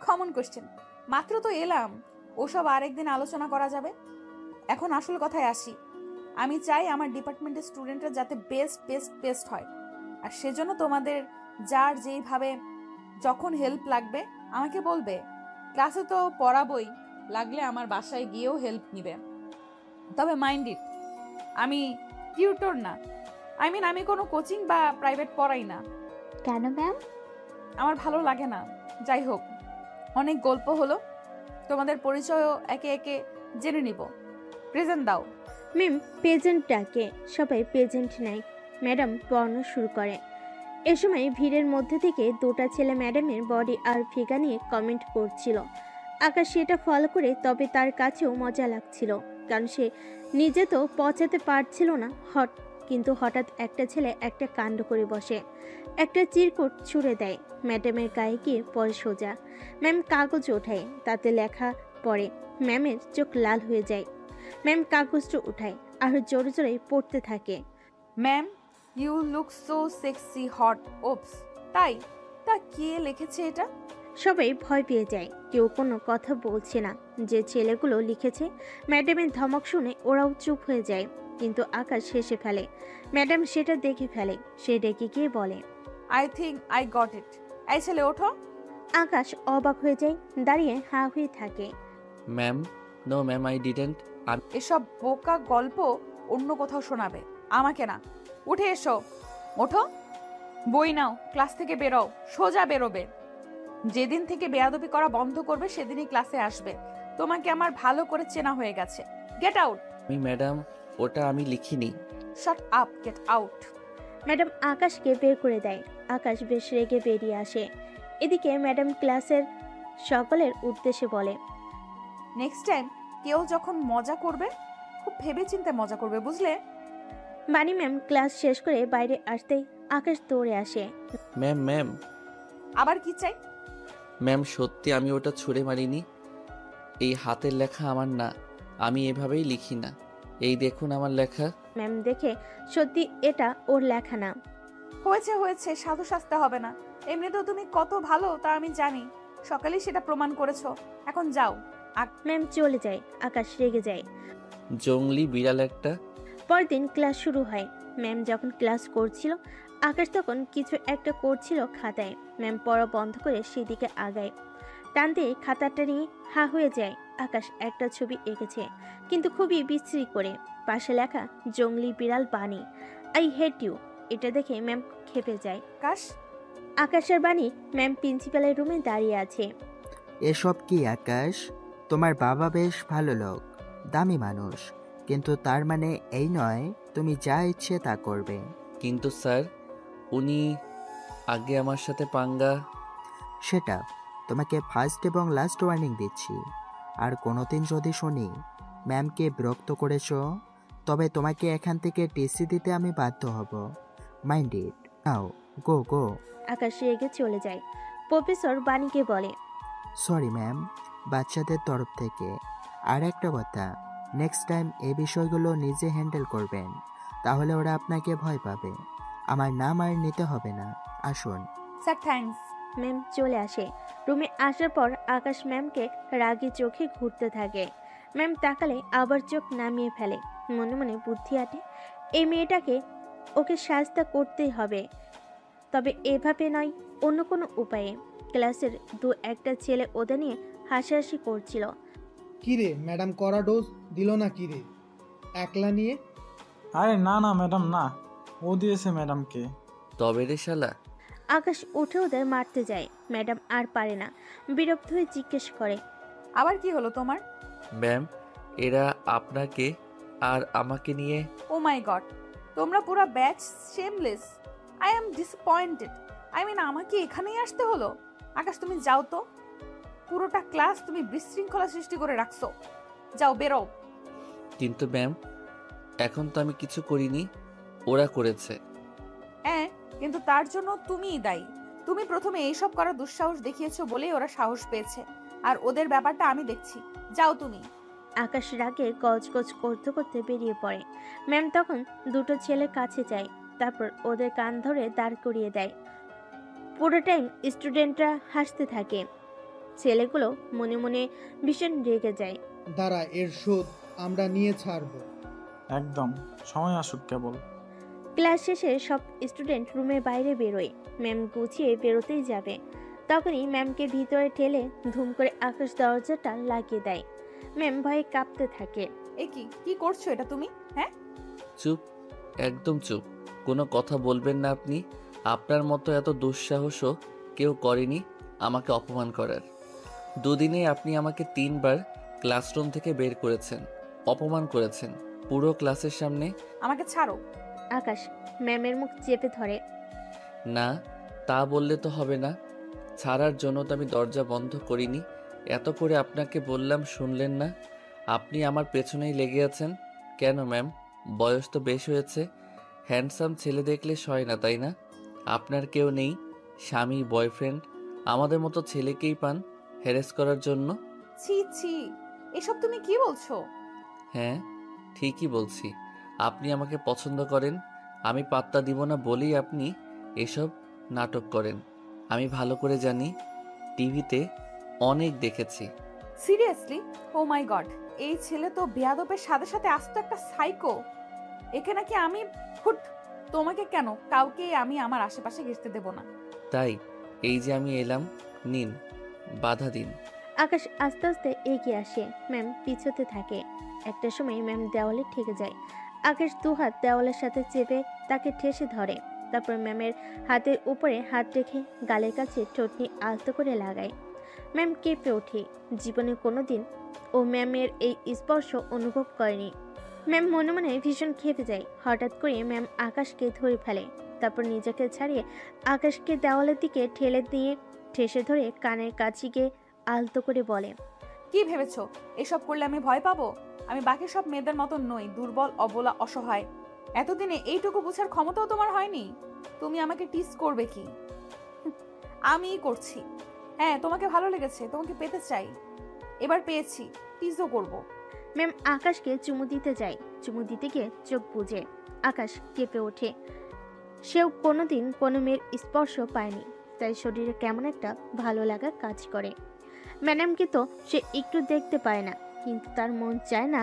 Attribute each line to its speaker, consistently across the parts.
Speaker 1: Common question, মাত্র তো এলাম, ওসব আরেকদিন আলোচনা করা যাবে। এখন আসল কথায় আসি। আমি চাই আমার ডিপার্টমেন্টের স্টুডেন্টরা যাতে বেস্ট বেস্ট বেস্ট হয়, আর সেজন্য তোমাদের যার যেইভাবে যখন হেল্প লাগবে আমাকে বলবে। ক্লাসে তো পড়াবই, লাগলে আমার বাসায় গিয়েও হেল্প নিবে। তবে মাইন্ড ইট, আমি টিউটর না, আমি কোনো কোচিং বা প্রাইভেট পড়াই না।
Speaker 2: কেন ম্যাম?
Speaker 1: আমার ভালো লাগে না। যাই হোক, অনেক গল্প হলো, তোমাদের পরিচয়ও একে একে জেনে নিব। প্রেজেন্ট দাও।
Speaker 3: ম্যাম পেজেন্ট ডাকে, সবাই পেজেন্ট নেয়। ম্যাডাম পড়ানো শুরু করে। এ সময় ভিড়ের মধ্যে থেকে দুটা ছেলে ম্যাডামের বডি আর ফিগার নিয়ে কমেন্ট করছিল। আকাশ সেটা ফলো করে, তবে তার কাছেও মজা লাগছিল, কারণ সে নিজে তো পচাতে পারছিল না। কিন্তু হঠাৎ একটা ছেলে একটা কাণ্ড করে বসে, একটা চিরকুট ছুঁড়ে দেয় ম্যাডামের গায়ে গিয়ে পড়ে সোজা। ম্যাম কাগজ ওঠায়, তাতে লেখা পড়ে। ম্যামের চোখ লাল হয়ে যায়। ম্যাম কাগজটা উঠায় আর জোরে জোরে পড়তে থাকে।
Speaker 1: Ma'am, you look so sexy hot. Oops, তাই? তা কে লিখেছে এটা?
Speaker 3: সবাই ভয় পেয়ে যায়, কেউ কোনো কথা বলছে না। যে ছেলেগুলো লিখেছে ম্যাডামের ধমক শুনে ওরাও চুপ হয়ে যায়, কিন্তু আকাশ হেসে ফেলে। ম্যাডাম সেটা দেখে ফেলে, সে ডেকে গিয়ে বলে,
Speaker 1: I think I got it. এই ছেলে ওঠো।
Speaker 3: আকাশ অবাক হয়ে যায়, দাঁড়িয়ে হাঁ হয়ে থাকে।
Speaker 4: Ma'am, no ma'am, I didn't.
Speaker 1: এসব বোকা গল্প অন্য কোথাও শোনাবে, আমাকে না। উঠে এসো, ওঠো। বই নাও, ক্লাস থেকে বেরোও, সোজা বেরোবে। যেদিন থেকে বেয়াদবি করা বন্ধ করবে সেদিনই ক্লাসে আসবে। তোমাকে আমার ভালো করে চেনা হয়ে গেছে। Get out.
Speaker 4: ম্যাডাম, ওটা আমি লিখিনি।
Speaker 1: Shut up, get out.
Speaker 3: Madam আকাশকে বের করে দেয়। আকাশ বেশ রেগে বেরিয়ে আসে। এদিকে ম্যাডাম ক্লাসের সকলের উদ্দেশ্যে বলে,
Speaker 1: নেক্সট টাইম কেউ যখন মজা করবে খুব ভেবেচিন্তে মজা করবে, বুঝলে?
Speaker 3: বানি ম্যাম ক্লাস শেষ করে বাইরে আসতেই আকাশ দৌড়ে আসে।
Speaker 4: ম্যাম ম্যাম
Speaker 1: আবার কি চাই?
Speaker 4: ম্যাম, সত্যি আমি ওটা ছুঁড়ে মারিনি। এই হাতের লেখা আমার না, আমি এভাবেই লিখি না। এই দেখুন আমার লেখা।
Speaker 3: ম্যাম দেখে সত্যি এটা ওর লেখা না।
Speaker 1: হয়েছে হয়েছে, সাধু সাজতে হবে না। এমনিতেও তুমি কত ভালো তা আমি জানি, সকালেই সেটা প্রমাণ করেছো। এখন যাও।
Speaker 3: ম্যাম চলে যায়। আকাশ রেগে যায়।
Speaker 4: জংলি বিড়াল একটা।
Speaker 3: পরদিন ক্লাস শুরু হয়। ম্যাম যখন ক্লাস করছিল, আকাশ তখন কিছু একটা করছিল খাতায়। ম্যাম পড়া বন্ধ করে সেদিকে আগায়, টানতে খাতাটা নিয়ে হা হয়ে যায়। আকাশ একটা ছবি এঁকেছে, কিন্তু খুবই বিশ্রী করে। পাশে লেখা জংলি বিড়াল বানি, আই হেট ইউ। এটা দেখে ম্যাম খেপে যায়। আকাশের বাণী ম্যাম প্রিন্সিপালের রুমে দাঁড়িয়ে আছে।
Speaker 5: এসব কি আকাশ? তোমার বাবা বেশ ভালো লোক, দামি মানুষ, কিন্তু তার মানে এই নয় তুমি যা ইচ্ছে তা করবে।
Speaker 4: কিন্তু স্যার, উনি আগে আমার সাথে পাঙ্গা।
Speaker 5: সেটা তোমাকে ফার্স্ট এবং লাস্ট ওয়ার্নিং দিচ্ছি। আর কোনোদিন যদি শুনি ম্যামকে বিরক্ত করেছো, তবে তোমাকে এখান থেকে টিসি দিতে আমি বাধ্য হব। Mind it. নাও গো গো।
Speaker 3: আকাশ রেগে চলে যায়। প্রফেসর বাণীকে বলে,
Speaker 5: সরি ম্যাম, বাচ্চাদের তরফ থেকে। আর একটা কথা, নেক্সট টাইম এই বিষয়গুলো নিজে হ্যান্ডেল করবেন, তাহলে ওরা আপনাকে ভয় পাবে। আমার নাম আর নিতে হবে না। আসুন।
Speaker 1: Sir thanks.
Speaker 3: ম্যাম চলে আসে। রুমে আসার পর আকাশ ম্যামকে রাগী চোখে ঘুরতে থাকে। ম্যাম তাকালে আবার চোখ নামিয়ে ফেলে। মনে মনে বুদ্ধি আটে, এই মেয়েটাকে ওকে শাস্তা করতেই হবে, তবে এভাবে নয়, অন্য কোনো উপায়ে। ক্লাসের দু একটা ছেলে ওদের নিয়ে হাসাহাসি করছিল।
Speaker 6: কিরে ম্যাডাম কড়া ডোজ দিল না কিরে, একলা নিয়ে?
Speaker 7: আরে না না ম্যাডাম, না, ও দিয়েছে ম্যাডামকে।
Speaker 4: তবে রে শালা।
Speaker 3: আকাশ উঠে ওদের মারতে যায়। ম্যাডাম আর পারে না, বিরক্ত হয়ে জিজ্ঞেস করে,
Speaker 1: আবার কি হলো তোমার?
Speaker 4: ম্যাম, এরা আপনাকে আর আমাকে নিয়ে।
Speaker 1: ও মাই গড, তোমরা পুরো batch shameless. I am disappointed. আমাকে এখানেই আসতে হলো। আকাশ তুমি যাও তো, পুরোটা ক্লাস তুমি বিশৃঙ্খলা সৃষ্টি করে রাখছো। যাও, বেরো।
Speaker 4: কিন্তু ম্যাম, এখন তো আমি কিছু করিনি, ওরা করেছে।
Speaker 1: হ্যাঁ, কিন্তু তার জন্য তুমিই দায়ী। তুমি প্রথমে এইসব করার দুঃসাহস দেখিয়েছো বলেই ওরা সাহস পেয়েছে, আর ওদের ব্যাপারটা আমি দেখছি। যাও তুমি।
Speaker 3: আকাশ রাগে গজগজ করতে করতে বেরিয়ে পড়ে। ম্যাম তখন দুটো ছেলে কাছে যায়, তারপর ওদের কান ধরে দাঁড় করিয়ে দেয়। পুরো টাইম স্টুডেন্টরা হাসতে থাকে। ছেলেগুলো মনে মনে ভীষণ রেগে যায়।
Speaker 6: দাঁড়া, এর শোধ আমরা নিয়ে ছাড়বো।
Speaker 7: একদম, সময় আসুক কেবল।
Speaker 3: ক্লাস শেষে সব স্টুডেন্ট রুমের বাইরে বেরোয়। ম্যাম গুছিয়ে বেরোতেই যাবে, তখনই ম্যামকে ভিতরে ঠেলে ধুম করে আকাশ দরজাটা লাগিয়ে দেয়। ম্যাম ভয়ে কাঁপতে থাকে।
Speaker 1: এ কি কি করছো এটা তুমি? হ্যাঁ,
Speaker 4: চুপ, একদম চুপ। কোনো কথা বলবেন না আপনি। আপনার মতো এত দুঃসাহসও কেউ করেনি আমাকে অপমান করার। দুদিনে আপনি আমাকে 3বার ক্লাসরুম থেকে বের করেছেন, অপমান করেছেন পুরো ক্লাসের সামনে।
Speaker 1: আমাকে ছাড়ো।
Speaker 3: আকাশ ম্যামের মুখ চেপে ধরে।
Speaker 4: না, তা বললে তো হবে না। ছাড়ার জন্য তো আমি দরজা বন্ধ করিনি। এত করে আপনাকে বললাম, শুনলেন না। আপনি আমার পেছনেই লেগে আছেন কেন ম্যাম? বয়স তো বেশ হয়েছে। হ্যান্ডসাম ছেলে দেখলে সয় না, তাই না? আপনার কেউ নেই, স্বামী, বয়ফ্রেন্ড? আমাদের মতো ছেলেকেই পান হ্যারেস করার জন্য।
Speaker 1: ছি ছি, এসব তুমি কি বলছো?
Speaker 4: হ্যাঁ, ঠিকই বলছি। আপনি আমাকে পছন্দ করেন, আমি পাত্তা দিব না বলেই আপনি এসব নাটক করেন। আমি ভালো করে জানি, টিভিতে অনেক দেখেছি।
Speaker 1: সিরিয়াসলি? ও মাই গড, এই ছেলে তো বেয়াদবের সাথে সাথে আস্ত একটা সাইকো। একে নাকি আমি হুট। তোমাকে কেন, কাউকে আমি আমার আশেপাশে ঘেঁষতে দেব না।
Speaker 4: তাই এই যে আমি এলাম, নিন, বাধা দিন।
Speaker 3: আকাশ আস্তে আস্তে এগিয়ে আসে। ম্যাম পিছোতে থাকে। একটা সময় ম্যাম দেওয়ালে ঠেকে যায়। আকাশ দুহাত দেওয়ালের সাথে চেপে তাকে ঠেসে ধরে। তারপর ম্যামের হাতের উপরে হাত রেখে গালের কাছে ঠোঁটনি আলতো করে লাগায়। ম্যাম কেঁপে ওঠে। জীবনে কোনোদিন ও ম্যামের এই স্পর্শ অনুভব করেনি। ম্যাম মনে মনে ভীষণ খেপে যায়। হঠাৎ করে ম্যাম আকাশকে ধরে ফেলে। তারপর নিজেকে ছাড়িয়ে আকাশকে দেওয়ালের দিকে ঠেলে দিয়ে ঠেসে ধরে কানের কাছে গিয়ে আলতো করে বলে,
Speaker 1: কি ভেবেছো এসব করলে আমি ভয় পাবো? আমি বাকি সব মেয়েদের মতো নই, দুর্বল, অবলা, অসহায়। এতদিনে এইটুকু বুঝার ক্ষমতাও তোমার হয়নি? তুমি আমাকে টিস করবে কি? আমিই করছি। হ্যাঁ, তোমাকে ভালো লেগেছে, তোমাকে পেতে চাই। এবার পেয়েছি, টিসও করব।
Speaker 3: ম্যাম আকাশকে চুমু দিতে যায়। চুমু দিতে গিয়ে চোখ বুজে। আকাশ কেঁপে ওঠে। সেও কোনোদিন কোনো মেয়ের স্পর্শ পায়নি, তাই শরীরে কেমন একটা ভালো লাগা কাজ করে। ম্যাডামকে তো সে একটু দেখতে পায় না, কিন্তু তার মন চায় না।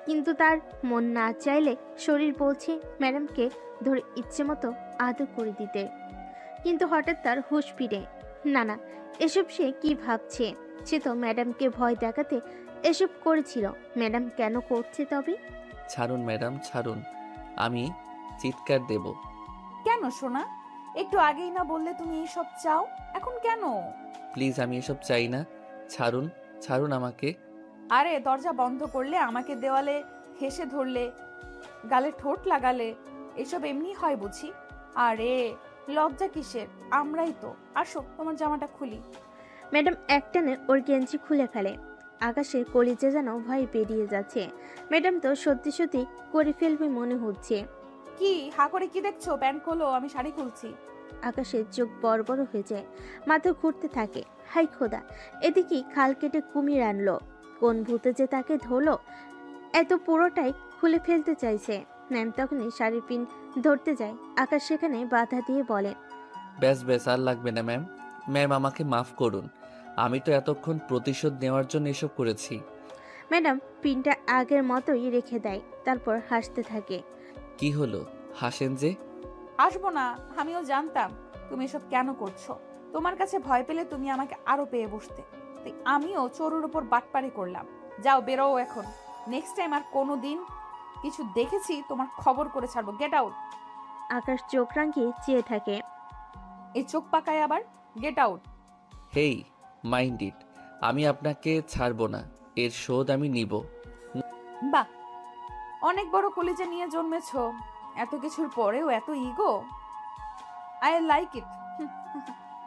Speaker 3: কিন্তু তার মন না চাইলে শরীর বলছে ম্যাডামকে ধরে ইচ্ছে মতো আদর করে দিতে। কিন্তু হঠাৎ তার হুঁশ ফিরে। না না, এসব সে কি ভাবছে? সে তো ম্যাডামকে ভয় দেখাতে এসব করেছিল। ম্যাডাম কেন করছে তবে?
Speaker 4: ছাড়ুন ম্যাডাম, ছাড়ুন। আমি চিৎকার দেব।
Speaker 1: কেন সোনা? একটু আগেই না বললে তুমি এইসব চাও, এখন কেন?
Speaker 4: প্লিজ, আমি এসব চাই না। ছাড়ুন, ছাড়ুন আমাকে।
Speaker 1: আরে দরজা বন্ধ করলে, আমাকে দেওয়ালে হেসে ধরলে, গালে ঠোঁট লাগালে, এসব এমনি হয় বুঝি? আরে লজ্জা কিসের? আমরাই তো। আসো, তোমার জামাটা খুলি।
Speaker 3: ম্যাডাম একটানে ওর গেঞ্জি খুলে ফেলে। আকাশের কলিজা যেন ভয় পেরিয়ে যাচ্ছে। ম্যাডাম তো সত্যি সত্যি করে ফেলবে মনে হচ্ছে।
Speaker 1: কি হা করে কি দেখছো? প্যান্ট খোলো, আমি শাড়ি খুলছি।
Speaker 3: আকাশের চোখ বড় বড় হয়ে যায়, মাথা ঘুরতে থাকে। হাই খোদা, এদিকে খাল কেটে কুমির আনলো। কোন ভূতে যে তাকে ধরলো? এত পুরোটাই খুলে ফেলতে চাইছে। ম্যাম তখনই শাড়ির পিন ধরতে যায়। আকাশ সেখানে বাধা দিয়ে বলে,
Speaker 4: ব্যাস ব্যাস, আর লাগবে না ম্যাম। ম্যাম, আমাকে মাফ করুন। আমি তো এতক্ষণ প্রতিশোধ নেওয়ার জন্য এসব করেছি।
Speaker 3: ম্যাডাম পিনটা আগের মতোই রেখে দেয়। তারপর হাসতে থাকে।
Speaker 4: কি হলো, হাসেন যে?
Speaker 1: আসবো না, আমিও জানতাম তুমি এসব কেন করছো। তোমার কাছে ভয় পেলে তুমি আমাকে আরো পেয়ে বসতে, তাই আমিও চোরের উপর বাটপারি করলাম। যাও, বেরো এখন। নেক্সট টাইম আর কোনো দিন কিছু দেখেছি তোমার খবর করে ছাড়বো। Get out.
Speaker 3: আকাশ চোখ রাঙিয়ে চেয়ে থাকে।
Speaker 1: এই চোখ পাকায় আবার। Get out.
Speaker 4: Hey, mind it. আমি আপনাকে ছাড়বো না, এর শোধ আমি নিব।
Speaker 1: বাহ, অনেক বড় কলিজা নিয়ে জন্মেছো। এত কিছুর পরেও এত ইগো। I like it.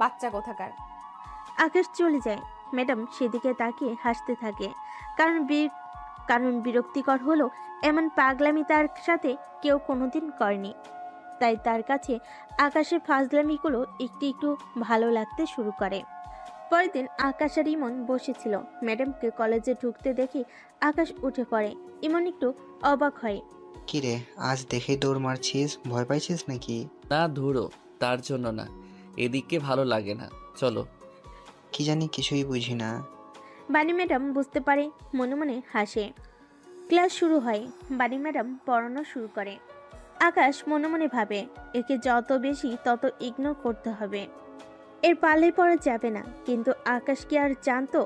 Speaker 1: বাচ্চা কোথাকার।
Speaker 3: আকাশ চলে যায়। ম্যাডাম সেদিকে তাকিয়ে হাসতে থাকে। কারণ বিরক্তিকর হলো এমন পাগলামি তার সাথে কেউ কোনোদিন করেনি। তাই তার কাছে আকাশের ফাজলামিগুলো একটু একটু ভালো লাগতে শুরু করে। পরের দিন আকাশ আর ইমন বসেছিল। ম্যাডামকে কলেজে ঢুকতে দেখে আকাশ উঠে পড়ে। ইমন একটু অবাক হয়।
Speaker 2: কিরে, আজ দেখেই দৌড় মারছিস? ভয় পাইছিস নাকি?
Speaker 4: না ধুরো, তার জন্য না। এদিকে ভালো লাগে না, চলো।
Speaker 2: কি জানি কিছুই বুঝি না।
Speaker 3: বানি ম্যাডাম বুঝতে পারে, মনে মনে হাসে। ক্লাস শুরু হয়, বানি ম্যাডাম পড়ানো শুরু করে। আকাশ মনে মনে ভাবে, একে যত বেশি তত ইগনোর করতে হবে, এর পালে পড়া যাবে না। কিন্তু আকাশ কি আর জানতো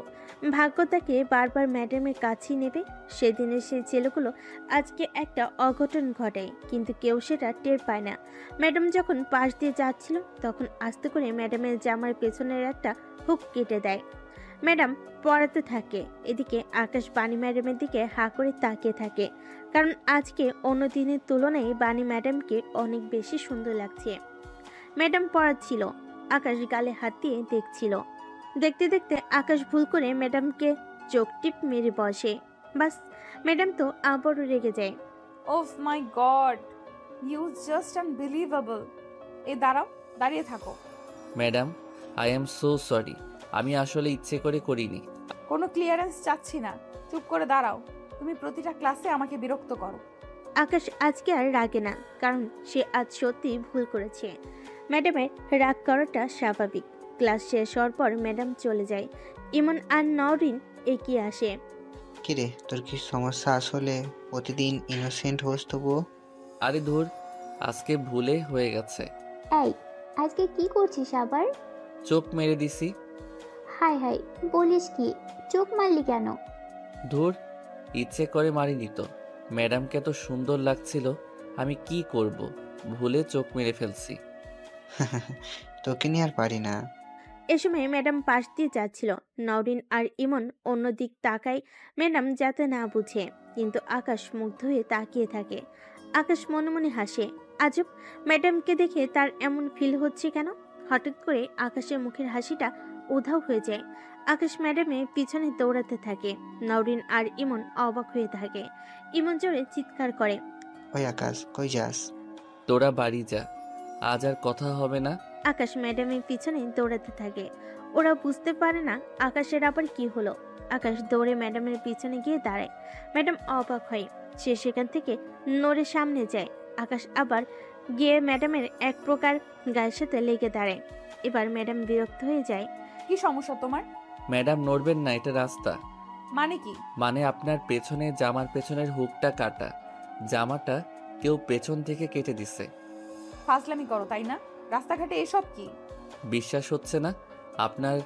Speaker 3: ভাগ্য তাকে বারবার ম্যাডামের কাছেই নেবে? সেদিনের সেই ছেলেগুলো আজকে একটা অঘটন ঘটায়, কিন্তু কেউ সেটা টের পায় না। ম্যাডাম যখন পাশ দিয়ে যাচ্ছিল তখন আস্তে করে ম্যাডামের জামার পেছনের একটা হুক কেটে দেয়। ম্যাডাম পড়াতে থাকে, এদিকে আকাশ বানি ম্যাডামের দিকে হাঁ করে তাকিয়ে থাকে, কারণ আজকে অন্য দিনের তুলনায় বানি ম্যাডামকে অনেক বেশি সুন্দর লাগছে। ম্যাডাম পড়াচ্ছিল, আকাশ গালে হাত দিয়ে দেখছিল। দেখতে দেখতে আকাশ ভুল করে ম্যাডামকে চোখ টিপ মেরে বসে। বাস, ম্যাডাম তো আবারও রেগে যায়।
Speaker 1: ওফ মাই গড, ইউ জাস্ট আনবিলিভেবল। দাঁড়াও, দাঁড়িয়ে থাকো।
Speaker 4: Madam, I am so sorry. আমি আসলে ইচ্ছে করে করিনি।
Speaker 1: কোনো ক্লিয়ারেন্স চাচ্ছি না, চুপ করে দাঁড়াও। তুমি প্রতিটা ক্লাসে আমাকে বিরক্ত করো।
Speaker 3: আকাশ আজকে আর রাগে না, কারণ সে আজ সত্যি ভুল করেছে। ম্যাডামের রাগ করাটা স্বাভাবিক। ক্লাস শেষ হওয়ার পর ম্যাডাম চলে যায়। ইমন আর নওরিন এগিয়ে আসে।
Speaker 2: কিরে, তোর কি সমস্যা? আসলে প্রতিদিন ইনোসেন্ট হোস তবুও।
Speaker 4: আরে ধুর, আজকে ভুলে হয়ে গেছে।
Speaker 8: এই, আজকে কি করছিস আবার?
Speaker 4: চোখ মেরে দিছি।
Speaker 8: হাই হাই, বলিস কি? চোখ মারলি কেন?
Speaker 4: ধুর, ইচ্ছে করে মারিনি তো। ম্যাডামকে এত সুন্দর লাগছিল, আমি কি করব, ভুলে চোখ মেরে ফেলছি।
Speaker 2: তোকে নিয়ে আর পারি না।
Speaker 3: এ সময় ম্যাডাম পাশ দিয়ে যাচ্ছিল। নওরিন আর ইমন অন্য দিক তাকায় ম্যাডাম যাতে না বুঝে, কিন্তু আকাশ মুগ্ধ হয়ে তাকিয়ে থাকে। আকাশ মনে মনে হাসে। আজব, ম্যাডামকে দেখে তার এমন ফিল হচ্ছে কেন? হঠাৎ করে আকাশের মুখের হাসিটা উধাও হয়ে যায়। আকাশ ম্যাডামের পিছনে দৌড়াতে থাকে। নওরিন আর ইমন অবাক হয়ে থাকে। ইমন জোরে চিৎকার করে,
Speaker 2: ওই আকাশ, কই যাস?
Speaker 4: তোরা বাড়ি যা, আজ আর কথা হবে না।
Speaker 3: আকাশ ম্যাডামের পিছনে দৌড়াতে থাকে। ওরা বুঝতে পারে না আকাশের আবার কি হলো। আকাশ দৌড়ে ম্যাডামের পিছনে গিয়ে দাঁড়ায়। ম্যাডাম অবাক হয়, সে সেখান থেকে নড়ে সামনে যায়। আকাশ আবার গিয়ে ম্যাডামের এক প্রকার গায়ের সাথে লেগে দাঁড়ায়। এবার ম্যাডাম বিরক্ত হয়ে যায়।
Speaker 1: কি সমস্যা তোমার?
Speaker 4: ম্যাডাম নড়বেন না, এটা রাস্তা।
Speaker 1: মানে কি?
Speaker 4: মানে আপনার পেছনে জামার পেছনের হুকটা কাটা। জামাটা কেউ পেছন থেকে কেটে দিছে।
Speaker 1: ফাজলামি করো তাই না? রাস্তাঘাটে এসব কি?
Speaker 4: বিশ্বাস হচ্ছে না? আপনার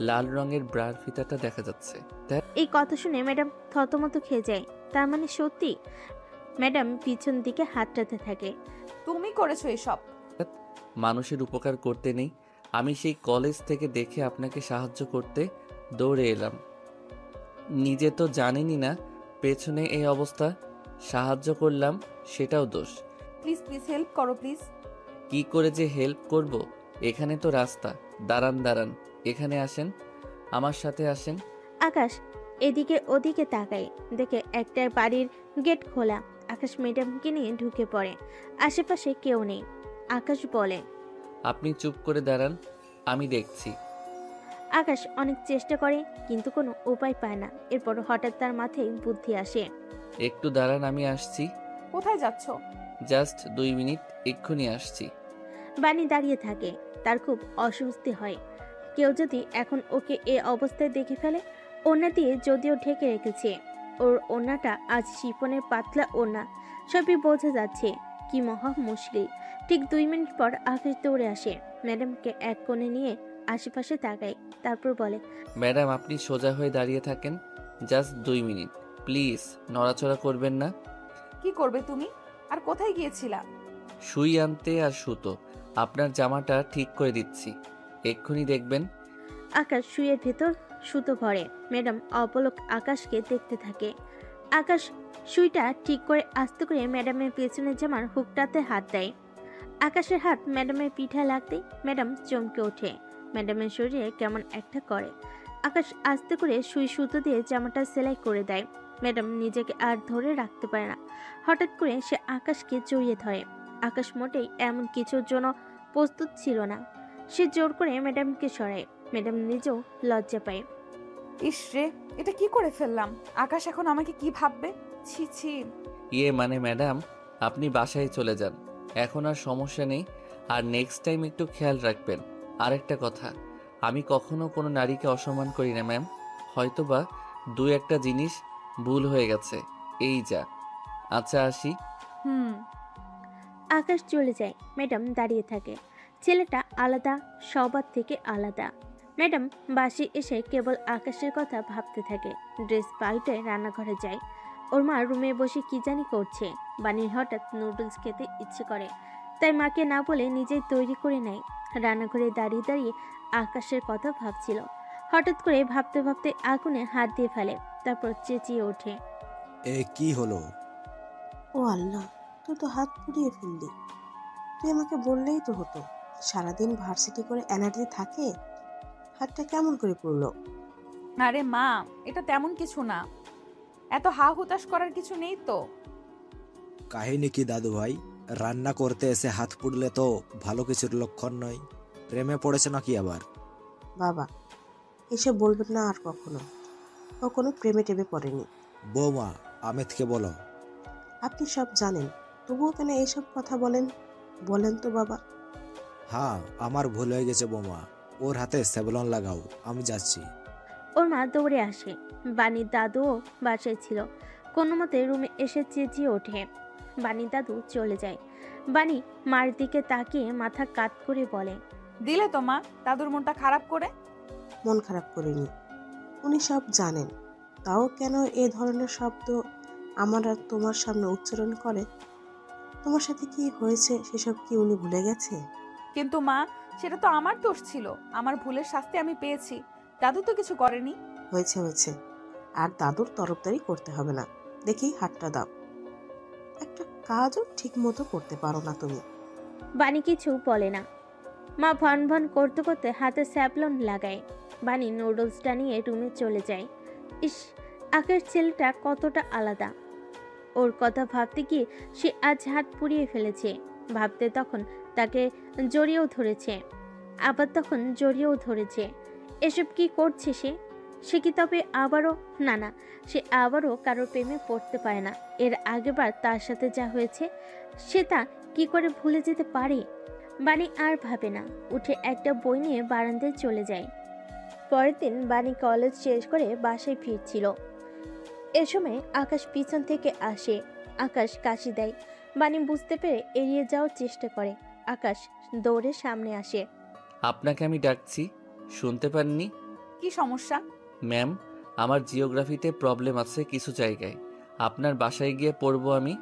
Speaker 4: লাল রঙের ব্রার ফিতাটা দেখা যাচ্ছে।
Speaker 3: এই কথা শুনে ম্যাডাম থতমত খেয়ে যায়। তার মানে সত্যি? ম্যাডাম পিছন দিকে হাতটাতে থাকে।
Speaker 1: তুমি করেছো এসব?
Speaker 4: মানুষের উপকার করতে নেই? আমি সেই কলেজ থেকে দেখে আপনাকে সাহায্য করতে দৌড়ে এলাম। নিজে তো জানেনই না পেছনে এই অবস্থা, সাহায্য করলাম, সেটাও দোষ।
Speaker 1: প্লিজ প্লিজ হেল্প করো প্লিজ।
Speaker 4: কি করে যে হেল্প করব? এখানে তো রাস্তা। দাঁড়ান দাঁড়ান, এখানে আসেন, আমার সাথে আসেন।
Speaker 3: আকাশ এদিকে ওদিকে তাকায়, দেখে একটা বাড়ির গেট খোলা। আকাশ ম্যাডামকে নিয়ে ঢুকে পড়ে। আশেপাশে কেউ নেই। আকাশ বলে,
Speaker 4: আপনি চুপ করে দাঁড়ান, আমি দেখছি।
Speaker 3: আকাশ অনেক চেষ্টা করে কিন্তু কোনো উপায় পায় না। এরপর হঠাৎ তার মাথায় বুদ্ধি আসে।
Speaker 4: একটু দাঁড়ান, আমি আসছি।
Speaker 1: কোথায় যাচ্ছ?
Speaker 4: জাস্ট 2 মিনিট, এক্ষুনি আসছি।
Speaker 3: বানি দাঁড়িয়ে থাকে। তার খুব অস্বস্তি হয়। কেউ যদি এখন ওকে এ অবস্থায় দেখে ফেলে। ওড়না দিয়ে যদিও ঢেকে রেখেছে, ওর ওড়নাটা আজ শিফনের পাতলা ওড়না, সবই বোঝা যাচ্ছে। কি মহা মুশকিল। ঠিক 2 মিনিট পর আকাশ দৌড়ে আসে। ম্যাডামকে এক কোণে নিয়ে আশেপাশে তাকায়, তারপর বলে,
Speaker 4: ম্যাডাম, আপনি সোজা হয়ে দাঁড়িয়ে থাকেন। জাস্ট 2 মিনিট, প্লিজ নড়াচড়া করবেন না।
Speaker 1: কি করবে তুমি? আর কোথায় গিয়েছিলা?
Speaker 4: সুই আনতে আর সুতো। আপনার জামাটা ঠিক করে দিচ্ছি, এক্ষুনি দেখবেন।
Speaker 3: আকাশ শুয়ের ভেতর সুতো ভরে। ম্যাডাম অপলক আকাশকে দেখতে থাকে। আকাশ সুইটা ঠিক করে আস্তে করে ম্যাডামের পেছনের জামার হুকটাতে হাত দেয়। আকাশের হাত ম্যাডামের পিঠায় লাগতেই ম্যাডাম চমকে ওঠে। ম্যাডামের শরীরে কেমন একটা করে। আকাশ আস্তে করে সুই সুতো দিয়ে জামাটা সেলাই করে দেয়। ম্যাডাম নিজেকে আর ধরে রাখতে পারে না। হঠাৎ করে সে আকাশকে জড়িয়ে ধরে। আকাশ মোটেই এমন কিছুর জন্য প্রস্তুত ছিল না। সে জোর করে ম্যাডামকে সরায়। ম্যাডাম নিজেও লজ্জা পায়।
Speaker 1: ইস রে, এটা কি করে ফেললাম? আকাশ এখন আমাকে কি ভাববে? ছি ছি।
Speaker 4: মানে ম্যাডাম, আপনি বাসায় চলে যান, এখন আর সমস্যা নেই। আর নেক্সট টাইম একটু খেয়াল রাখবেন। আরেকটা কথা, আমি কখনো কোনো নারীকে অসম্মান করি না ম্যাম। হয়তোবা দু একটা জিনিস ভুল হয়ে গেছে, এই যা। আচ্ছা আসি।
Speaker 1: হুম।
Speaker 3: আকাশ চলে যায়, ম্যাডাম দাঁড়িয়ে থাকে। ছেলেটা আলাদা, সবার থেকে আলাদা। ম্যাডাম বাসে এসে কেবল আকাশের কথা ভাবতে থাকে। ড্রেস পাল্টে রান্নাঘরে যায়। ওর মা রুমে বসে কি জানি করছে। বানির হঠাৎ নুডলস খেতে ইচ্ছে করে, তাই মাকে না বলে নিজেই তৈরি করে নেয়। রান্নাঘরে দাঁড়িয়ে দাঁড়িয়ে আকাশের কথা ভাবছিল। হঠাৎ করে ভাবতে ভাবতে আগুনে হাত দিয়ে ফেলে, তারপর চেঁচিয়ে ওঠে।
Speaker 9: এ কি হলো?
Speaker 10: ও আল্লাহ, তুই তো হাত পুড়িয়ে ফেললি। তুই আমাকে বললেই তো হতো। সারাদিন ভার্সিটি করে এনার্জি থাকে, হাতটা কেমন করে পড়লো?
Speaker 1: আরে মা, এটা তেমন কিছু না, এত হা হুতাশ করার কিছু নেই তো।
Speaker 9: কাহিনী কি দাদু ভাই? রান্না করতে এসে হাত পুড়লে তো ভালো কিছুর লক্ষণ নয়। প্রেমে পড়েছে নাকি আবার?
Speaker 10: বাবা, এসব বলবেন না আর কখনো। ও কোনো প্রেমে টেমে পড়েনি।
Speaker 9: বৌমা, আমিতকে বলো।
Speaker 10: আপনি সব জানেন, তবুও কেন এইসব কথা বলেন? বলেন তো বাবা।
Speaker 9: হ্যাঁ, আমার ভুল হয়ে গেছে বৌমা। ওর হাতে সেভলন লাগাও, আমি যাচ্ছি।
Speaker 3: ওর মা দৌড়ে আসে। বানির দাদুও বাসায় ছিল। কোনো মতে রুমে এসে চেঁচিয়ে ওঠে। বানির দাদু চলে যায়। বানি মার দিকে তাকিয়ে মাথা কাত করে বলে,
Speaker 1: দিলে তো মা দাদুর মনটা খারাপ করে।
Speaker 10: মন খারাপ করিনি, উনি সব জানেন। তাও কেন এ ধরনের শব্দ আমার আর তোমার সামনে উচ্চারণ করে? তোমার সাথে কি হয়েছে সেসব কি উনি ভুলে গেছে?
Speaker 1: কিন্তু মা, সেটা তো আমার দোষ ছিল। আমার ভুলের শাস্তি আমি পেয়েছি, দাদু তো কিছু করেনি।
Speaker 10: হয়েছে হয়েছে, আর দাদুর তরফদারি করতে হবে না। দেখি হাতটা দাও। একটা কাজও ঠিক মতো করতে পারো না তুমি।
Speaker 3: বানি কিছু বলে না। মা ভন ভন করতে করতে হাতে স্যাভলন লাগায়। বানি নুডলসটা নিয়ে রুমে চলে যায়। ইস, আকাশ ছেলেটা কতটা আলাদা। ওর কথা ভাবতে গিয়ে সে আজ হাত পুড়িয়ে ফেলেছে। ভাবতে তখন তাকে জড়িয়েও ধরেছে, আবার তখন জড়িয়েও ধরেছে। এসব কি করছে সে? সে কি তবে আবারও? না না, সে আবারও কারোর প্রেমে পড়তে পারে না। এর আগেবার তার সাথে যা হয়েছে সে তা কি করে ভুলে যেতে পারে? বানি আর ভাবে না, উঠে একটা বই নিয়ে বারান্দায় চলে যায়। পরের দিন বানি কলেজ শেষ করে বাসায় ফিরছিল। এ সময় আকাশ পিছন থেকে আসে। আকাশ কাশি দেয়। বানি বুঝতে পেরে এড়িয়ে যাওয়ার চেষ্টা করে। আকাশ দৌড়ে সামনে আসে।
Speaker 4: আপনাকে আমি ডাকছি, শুনতে পাননি?
Speaker 1: কি সমস্যা?
Speaker 4: ম্যাম, আমার জিওগ্রাফিতে প্রবলেম আছে কিছু জায়গায়। আপনার বাসায় গিয়ে পড়বো আমি।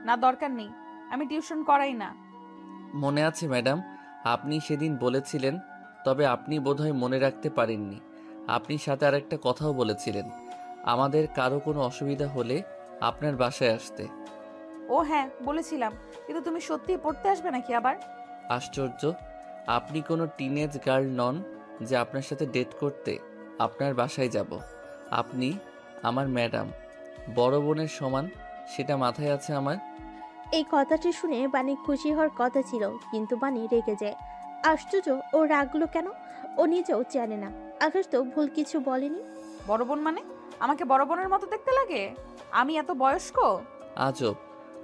Speaker 1: না, দরকার নেই, আমি টিউশন করাই না।
Speaker 4: মনে আছে ম্যাডাম, আপনি সেদিন বলেছিলেন, তবে আপনি বোধহয় মনে রাখতে পারেননি। আপনি সাথে আরেকটা কথাও বলেছিলেন, আমাদের কারো কোনো অসুবিধা হলে আপনার বাসায় আসতে।
Speaker 1: ও হ্যাঁ, বলেছিলাম, কিন্তু তুমি সত্যিই পড়তে আসবে নাকি আবার?
Speaker 4: আশ্চর্য, আপনি কোনো টিনেজ গার্ল নন যে আপনার সাথে ডেট করতে আপনার বাসায় যাব। আপনি আমার ম্যাডাম, বড় বোনের সমান, সেটা মাথায় আছে আমার।
Speaker 3: এই কথাটি শুনে বানি খুশি হওয়ার কথা ছিল, কিন্তু বানি রেগে যায়। আশ্চর্য, ও রাগলো কেন? ও নিজেও জানে না। আকাশ তো ভুল কিছু বলেনি।
Speaker 1: বড় বোন মানে আমাকে বড় বোনের মতো দেখতে লাগে? আমি এত বয়স্ক?
Speaker 4: আজব,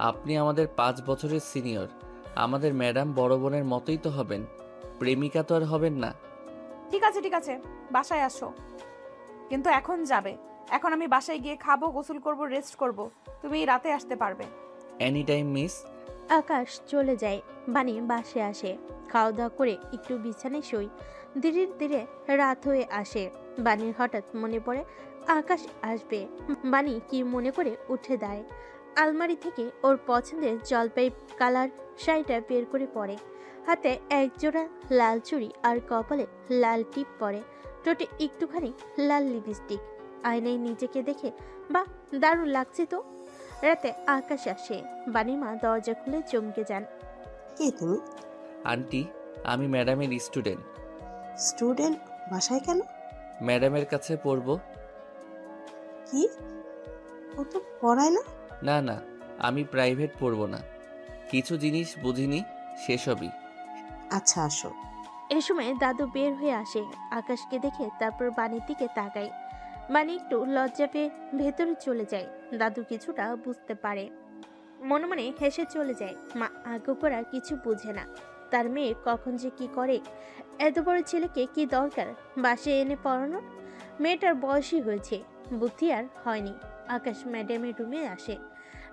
Speaker 4: আপনি আমাদের 5 বছরের সিনিয়র। আমাদের ম্যাডাম বড় বোনের মতোই তো হবেন, প্রেমিকা তো আর হবেন না।
Speaker 1: ঠিক আছে ঠিক আছে, বাসায় আসো, কিন্তু এখন যাবে। এখন আমি বাসায় গিয়ে খাবো, গোসল করব, রেস্ট করব। তুমি এই রাতে আসতে পারবে?
Speaker 4: Any time miss.
Speaker 3: আকাশ চলে যায়। বানি বাসে আসে। খাওয়া দাওয়া করে একটু বিছানায় শুই। ধীরে ধীরে রাত হয়ে আসে। বানির হঠাৎ মনে পড়ে আকাশ আসবে। বানি কি মনে করে উঠে দাঁড়ায়। আলমারি থেকে ওর পছন্দের জলপাই কালার শাড়িটা বের করে পরে। হাতে একজোড়া লাল চুড়ি আর কপালে লাল টিপ পরে। ঠোঁটে একটুখানি লাল লিপস্টিক। আয়নায় নিজেকে দেখে বা দারুণ লাগছে তো। রাতে আকাশ আসে। বানির মা দরজা খুলে চমকে যান।
Speaker 10: কে তুমি?
Speaker 4: আন্টি, আমি ম্যাডামের স্টুডেন্ট।
Speaker 10: স্টুডেন্ট? বাসায় কেন?
Speaker 4: ম্যাডামের কাছে পড়বো।
Speaker 10: কি? ও তো পড়ায় না।
Speaker 4: না না, আমি প্রাইভেট পড়বো না, কিছু জিনিস বুঝিনি সেসবই।
Speaker 10: আচ্ছা আসো।
Speaker 3: এ সময় দাদু বের হয়ে আসে। আকাশকে দেখে তারপর বানির দিকে তাকায়। বানি একটু লজ্জা পেয়ে ভেতরে চলে যায়। দাদু কিছুটা বুঝতে পারে, মনে মনে হেসে চলে যায়। মা আগে করা কিছু বুঝে না। তার মেয়ে কখন যে কি করে, এত বড় ছেলেকে কি দরকার বাসে এনে পড়ানোর। মেয়েটার বয়সই হয়েছে, বুদ্ধি আর হয়নি। আকাশ ম্যাডামের রুমে আসে।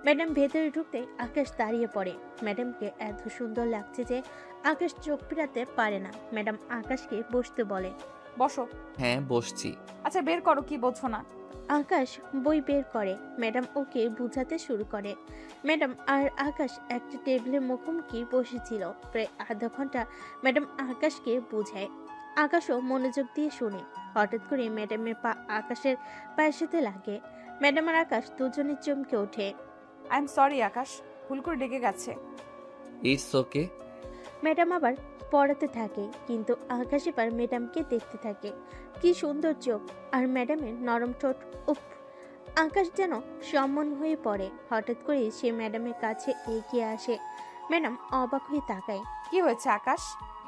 Speaker 3: ম্যাডাম ভেতরে ঢুকতে আকাশ দাঁড়িয়ে পড়ে। ম্যাডামকে এত সুন্দর লাগছে যে আকাশ চোখ ফেরাতে পারে না। ম্যাডাম আকাশকে বসতে বলে।
Speaker 1: বসো।
Speaker 4: হ্যাঁ বসছি।
Speaker 1: আচ্ছা বের করো, কি বোঝো না?
Speaker 3: আকাশ বই বের করে। ম্যাডাম ওকে বুঝাতে শুরু করে। ম্যাডাম আর আকাশ একটা টেবিলের মুখোমুখি বসেছিল। প্রায় আধা ঘন্টা ম্যাডাম আকাশকে বুঝায়। আকাশও মনোযোগ দিয়ে শুনে। হঠাৎ করে ম্যাডামের পা আকাশের পায়ের সাথে লাগে। ম্যাডাম আর আকাশ দুজনে চমকে ওঠে।
Speaker 1: আই এম সরি আকাশ, ভুল করে ডেকে গেছে।
Speaker 4: It's okay.
Speaker 3: ম্যাডাম আবার পড়াতে থাকে, কিন্তু আকাশ এবার ম্যাডামকে দেখতে থাকে। কি সুন্দর চোখ আর ম্যাডামের নরম ঠোঁট। উফ! আকাশ যেন সম্মন হয়ে পড়ে। হঠাৎ করে সে ম্যাডামের কাছে এগিয়ে আসে। ম্যাডাম অবাক হয়ে তাকায়।
Speaker 1: কি হয়েছে আকাশ?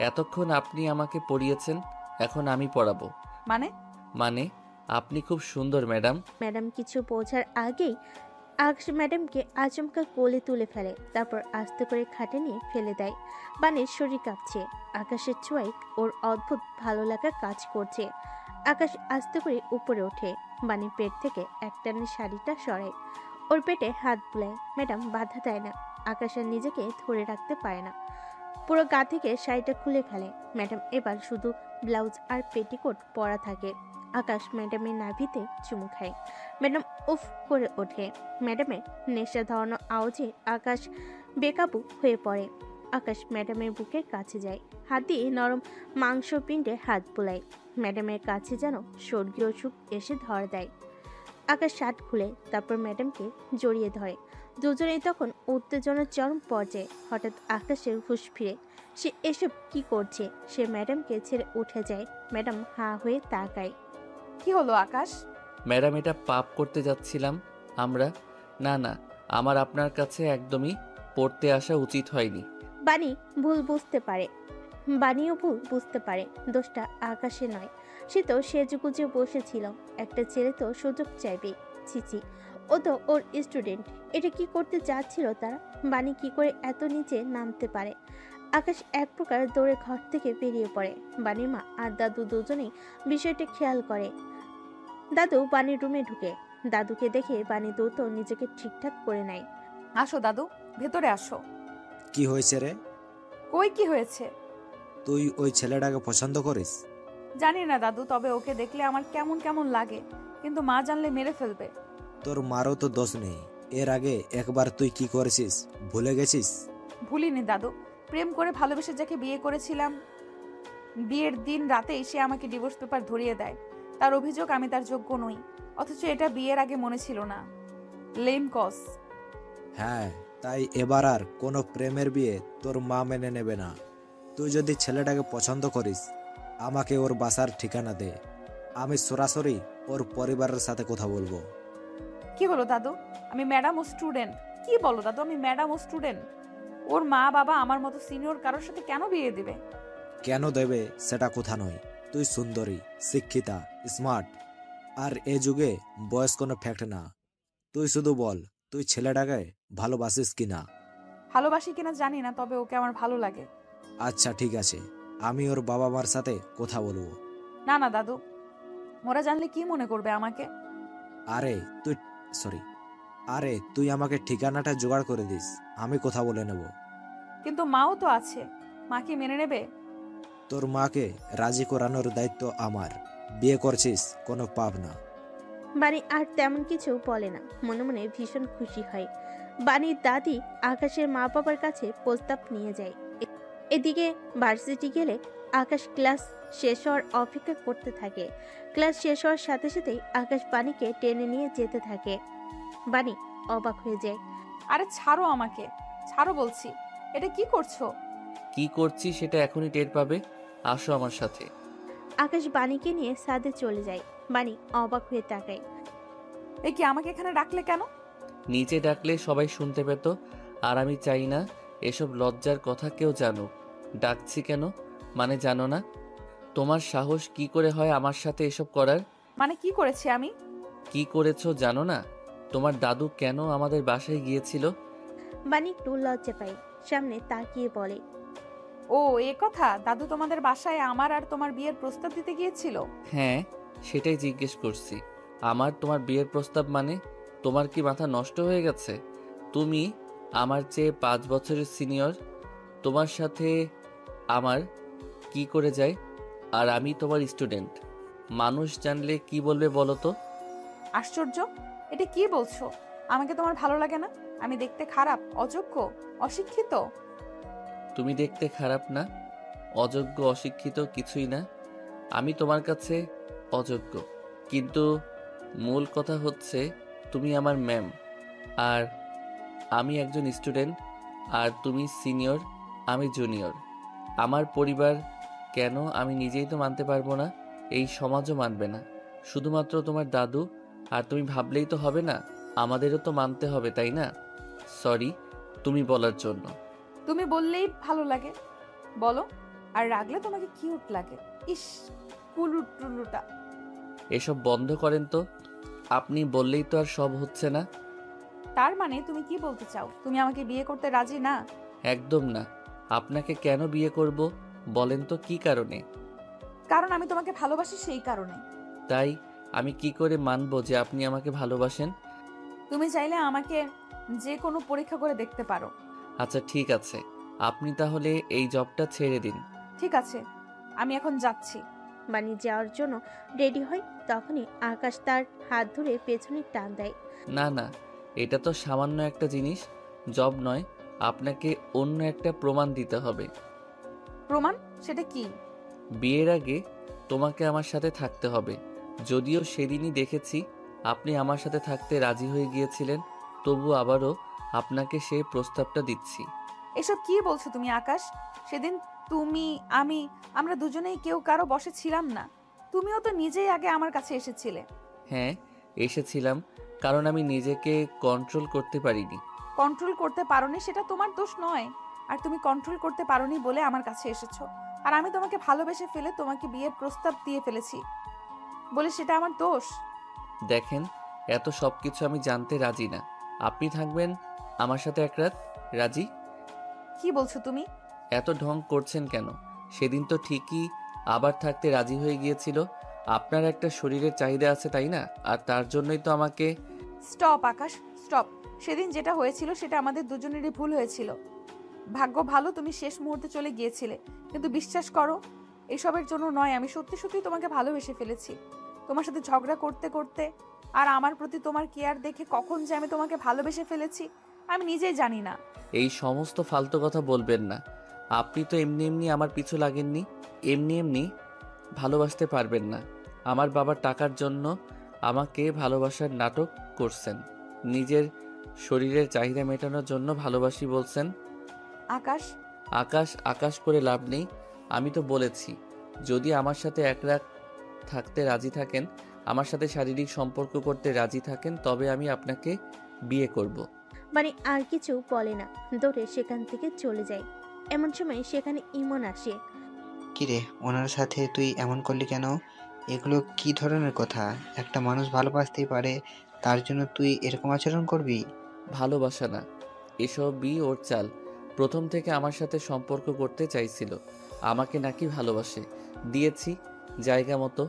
Speaker 4: এতক্ষণ আপনি আমাকে পড়িয়েছেন, এখন আমি পড়াবো। মানে আপনি খুব সুন্দর ম্যাডাম।
Speaker 3: ম্যাডাম কিছু বোঝার আগেই আকাশ ম্যাডামকে আচমকা কোলে তুলে ফেলে, তারপর আস্তে করে খাটে নিয়ে ফেলে দেয়। বাণীর শরীর কাঁপছে। আকাশের ছোঁয়ায় ওর অদ্ভুত ভালো লাগা কাজ করছে। আকাশ আস্তে করে উপরে ওঠে। বাণীর পেট থেকে একটানে শাড়িটা সরায়, ওর পেটে হাত বুলায়। ম্যাডাম বাধা দেয় না। আকাশ আর নিজেকে ধরে রাখতে পারে না, পুরো গা থেকে শাড়িটা খুলে ফেলে। ম্যাডাম এবার শুধু ব্লাউজ আর পেটিকোট পরা থাকে। আকাশ ম্যাডামের নাভিতে চুমু খায়। ম্যাডাম উফ করে ওঠে। ম্যাডামের নেশা ধরানো আওয়াজে আকাশ বেকাবু হয়ে পড়ে। আকাশ ম্যাডামের বুকের কাছে যায়, হাত দিয়ে নরম মাংসপিণ্ডে হাত বুলায়। ম্যাডামের কাছে যেন স্বর্গীয় সুখ এসে ধরা দেয়। আকাশ শার্ট খুলে তারপর ম্যাডামকে জড়িয়ে ধরে। দুজনেই তখন উত্তেজনার চরম পর্যায়ে। হঠাৎ আকাশের হুঁশ ফিরে। সে এসব কি করছে? সে ম্যাডামকে ছেড়ে উঠে যায়। ম্যাডাম হাঁ হয়ে তাকায়।
Speaker 1: কি হলো আকাশ?
Speaker 4: ম্যাডাম এটা পাপ করতে যাচ্ছিলাম আমরা। না না, আমার আপনার কাছে একদমই পড়তে আসা উচিত হয়নি।
Speaker 3: বাণী ভুল বুঝতে পারে। বাণীও ভুল বুঝতে পারে। দোষটা আকাশে নয়। সে তো সেজেগুজে বসেছিল। একটা ছেলে তো সুযোগ চাইবে। ছিছি, ও তো ওর স্টুডেন্ট। এটা কি করতে যাচ্ছিল তারা? বাণী কি করে এত নিচে নামতে পারে? আকাশ এক প্রকার দৌড়ে ঘর থেকে বেরিয়ে পড়ে। বাণীর মা আর দাদু দুজনেই বিষয়টি খেয়াল করে। দাদু বাণীর রুমে ঢুকে। দাদুকে দেখে বাণী দ্রুত নিজেকে ঠিকঠাক করে নেয়।
Speaker 1: আসো দাদু, ভেতরে আসো।
Speaker 9: কি হয়েছে রে?
Speaker 1: কই কি হয়েছে?
Speaker 9: তুই ওই ছেলেটাকে পছন্দ করিস?
Speaker 1: জানি না দাদু, তবে ওকে দেখলে আমার কেমন কেমন লাগে, কিন্তু মা জানলে মেরে ফেলবে।
Speaker 9: তোর মারও তো দোষ নেই। এর আগে একবার তুই কি করেছিস ভুলে গেছিস?
Speaker 1: ভুলিনি দাদু, প্রেম করে ভালোবেসে যাকে বিয়ে করেছিলাম, বিয়ের দিন রাতেই সে আমাকে ডিভোর্স পেপার ধরিয়ে দেয়। তার অভিযোগ আমি তার যোগ্য নই, অথচ এটা বিয়ের আগে মনে ছিল না। লেম কস।
Speaker 9: হ্যাঁ, তাই এবার আর কোনো প্রেমের বিয়ে তোর মা মেনে নেবে না। তুই যদি ছেলেটাকে পছন্দ করিস, আমাকে ওর বাসার ঠিকানা দে। আমি সরাসরি ওর পরিবারের সাথে কথা বলবো।
Speaker 1: কি হলো দাদু? আমি ম্যাডাম ও স্টুডেন্ট। কি বলো দাদু, আমি ম্যাডাম ও স্টুডেন্ট। ওর মা বাবা আমার মতো সিনিয়র কারোর সাথে কেন বিয়ে দিবে?
Speaker 9: কেন দেবে সেটা কথা নয়। তুই সুন্দরী, শিক্ষিতা, স্মার্ট, আর এ যুগে বয়স কোনো ফ্যাক্ট না। তুই শুধু বল, তুই ছেলেটাকে ভালোবাসিস কিনা?
Speaker 1: ভালোবাসি কিনা জানি না, তবে ওকে আমার ভালো লাগে।
Speaker 9: আচ্ছা ঠিক আছে, আমি ওর বাবা মার সাথে কথা বলবো।
Speaker 1: না না দাদু, ওরা জানলে কি মনে করবে আমাকে?
Speaker 9: আরে তুই আমাকে ঠিকানাটা জোগাড় করে দিস, আমি কথা বলে নেব।
Speaker 1: কিন্তু মাও তো আছে, মা কি মেনে নেবে?
Speaker 9: তোর মাকে রাজি করানোর দায়িত্ব আমার। বিয়ে করছিস, কোনো পাপ না।
Speaker 3: বাণী আর তেমন কিছু বলে না, মনে মনে ভীষণ খুশি হয়। বাণীর দাদি আকাশের মা বাবার কাছে প্রস্তাব নিয়ে যায়। এদিকে ভার্সিটি গেলে আকাশ ক্লাস শেষ হওয়ার অপেক্ষা করতে থাকে। ক্লাস শেষ হওয়ার সাথে সাথেই আকাশ বাণীকে টেনে নিয়ে যেতে থাকে। বাণী অবাক হয়ে যায়।
Speaker 1: আরে ছাড়ো আমাকে, ছাড়ো বলছি। এটা কি করছো?
Speaker 4: কি করছি সেটা এখনই টের পাবে। আসো আমার সাথে।
Speaker 3: আকাশ বাণীকে নিয়ে ছাদে চলে যায়। বাণী অবাক হয়ে তাকায়।
Speaker 1: এই কি, আমাকে এখানে ডাকলে কেন?
Speaker 4: নিচে ডাকলে সবাই শুনতে পেত, আর আমি চাই না এসব লজ্জার কথা কেউ জানুক। ডাকছি কেন মানে জানো না? তোমার সাহস কি করে হয় আমার সাথে এসব করার?
Speaker 1: মানে কি করেছি আমি?
Speaker 4: কি করেছো জানো না? তোমার দাদু কেন আমাদের বাসায় গিয়েছিল?
Speaker 3: বাণী একটু লজ্জা পায়, সামনে তাকিয়ে বলে।
Speaker 1: ও এ কথা, দাদু তোমাদের বাসায় আমার আর তোমার বিয়ের প্রস্তাব দিতে গিয়েছিল?
Speaker 4: হ্যাঁ, সেটাই জিজ্ঞেস করছি। আমার তোমার বিয়ের প্রস্তাব মানে? তোমার কি মাথা নষ্ট হয়ে গেছে? তুমি আমার চেয়ে 5 বছরের সিনিয়র। তোমার সাথে আমার কি করে যায়? আর আমি তোমার স্টুডেন্ট। মানুষ জানলে কি বলবে বলো তো?
Speaker 1: আশ্চর্য, এটা কি বলছো? আমাকে তোমার ভালো লাগে না? আমি দেখতে খারাপ, অযোগ্য, অশিক্ষিত?
Speaker 4: তুমি দেখতে খারাপ না, অযোগ্য, অশিক্ষিত কিছুই না। আমি তোমার কাছে অযোগ্য, কিন্তু মূল কথা হচ্ছে তুমি আমার ম্যাম, আর আমি একজন স্টুডেন্ট, আর তুমি সিনিয়র, আমি জুনিয়র। আমার পরিবার কেন, আমি নিজেই তো মানতে পারবো না, এই সমাজও মানবে না। শুধুমাত্র তোমার দাদু আর তুমি ভাবলেই তো হবে না, আমাদেরও তো মানতে হবে, তাই না? সরি তুমি বলার জন্য।
Speaker 1: তুমি বললেই ভালো লাগে, বলো। আর রাগলে তোমাকে কিউট লাগে। ইস, কুলুটুলুটা।
Speaker 4: এসব বন্ধ করেন তো, আপনি বললেই তো আর সব হচ্ছে না।
Speaker 1: তার মানে তুমি কি বলতে চাও? তুমি আমাকে বিয়ে করতে রাজি না?
Speaker 4: একদম না। আপনাকে কেন বিয়ে করব বলেন তো, কি কারণে?
Speaker 1: কারণ আমি তোমাকে ভালোবাসি, সেই কারণে।
Speaker 4: তাই আমি কি করে মানবো যে আপনি আমাকে ভালোবাসেন?
Speaker 1: তুমি চাইলে আমাকে যে কোনো পরীক্ষা করে দেখতে পারো।
Speaker 4: আচ্ছা ঠিক আছে, আপনি তাহলে এই জবটা ছেড়ে দিন।
Speaker 1: ঠিক আছে, আমি এখন যাচ্ছি।
Speaker 3: বাণী যাওয়ার জন্য রেডি হয়, তখনই আকাশ তার হাত ধরে পেছনে টান দেয়।
Speaker 4: না না, এটা তো সামান্য একটা জিনিস, জব নয়। আপনাকে অন্য একটা প্রমাণ দিতে হবে।
Speaker 1: প্রমাণ? সেটা কি?
Speaker 4: বিয়ের আগে তোমাকে আমার সাথে থাকতে হবে। যদিও সেদিনই দেখেছি আপনি আমার সাথে থাকতে রাজি হয়ে গিয়েছিলেন, তবু আবারও আপনাকে সেই প্রস্তাবটা দিচ্ছি।
Speaker 1: এসব কি বলছো তুমি আকাশ? সেদিন তুমি, আমরা দুজনেই কেউ কারো বশে ছিলাম না। তুমিও তো নিজেই আগে আমার কাছে এসেছিলে।
Speaker 4: হ্যাঁ, এসেছিলাম, কারণ আমি নিজেকে কন্ট্রোল করতে পারিনি।
Speaker 1: কন্ট্রোল করতে পারোনি সেটা তোমার দোষ নয়। আর তুমি কন্ট্রোল করতে পারোনি বলে আমার কাছে এসেছো। আর আমি তোমাকে ভালোবেসে ফেলে তোমাকে বিয়ের প্রস্তাব দিয়ে ফেলেছি বলে সেটা আমার দোষ?
Speaker 4: দেখেন, এত সব কিছু আমি জানতে রাজি না। আপনি থাকবেন আমার সাথে এক রাত? রাজি?
Speaker 1: কি বলছো তুমি?
Speaker 4: এত ঢং করছেন কেন? সেদিন তো ঠিকই আবার থাকতে রাজি হয়ে গিয়েছিল। আপনার একটা শরীরের চাহিদা আছে, তাই না? আর তার জন্যই তো আমাকে...
Speaker 1: স্টপ আকাশ, স্টপ। সেদিন যেটা হয়েছিল সেটা আমাদের দুজনেরই ভুল হয়েছিল। ভাগ্য ভালো তুমি শেষ মুহূর্তে চলে গিয়েছিলে, কিন্তু বিশ্বাস করো, এসবের জন্য নয়। আমি সত্যি সত্যি তোমাকে ভালোবেসে ফেলেছি। তোমার সাথে ঝগড়া করতে করতে আর আমার প্রতি তোমার কেয়ার দেখে কখন যে আমি তোমাকে ভালোবেসে ফেলেছি আমি নিজেই জানি না।
Speaker 4: এই সমস্ত ফালতু কথা বলবেন না। আপনি তো এমনি এমনি আমার পিছু লাগেননি, এমনি এমনি ভালোবাসতে পারবেন না। আমার বাবার টাকার জন্য আমাকে ভালোবাসার নাটক করছেন, নিজের শরীরের চাহিদা মেটানোর জন্য ভালোবাসি বলছেন।
Speaker 1: আকাশ,
Speaker 4: আকাশ আকাশ করে লাভ নেই। আমি তো বলেছি, যদি আমার সাথে এক রাত থাকতে রাজি থাকেন, আমার সাথে শারীরিক সম্পর্ক করতে রাজি থাকেন, তবে আমি আপনাকে বিয়ে করব।
Speaker 3: বাণী আর কিছু বলে না, দৌড়ে সেখান থেকে চলে যায়। এমন সময় সেখানে ইমন আসে।
Speaker 2: কিরে, ওনার সাথে তুই এমন করলি কেন? এগুলো কি ধরনের কথা? একটা মানুষ ভালোবাসতেই পারে, তার জন্য তুই এরকম আচরণ করবি?
Speaker 4: ভালোবাসা না, এসবই ওর চাল। প্রথম থেকে আমার সাথে সম্পর্ক করতে চাইছিল, আমাকে নাকি ভালোবাসে। দিয়েছি জায়গা মতো।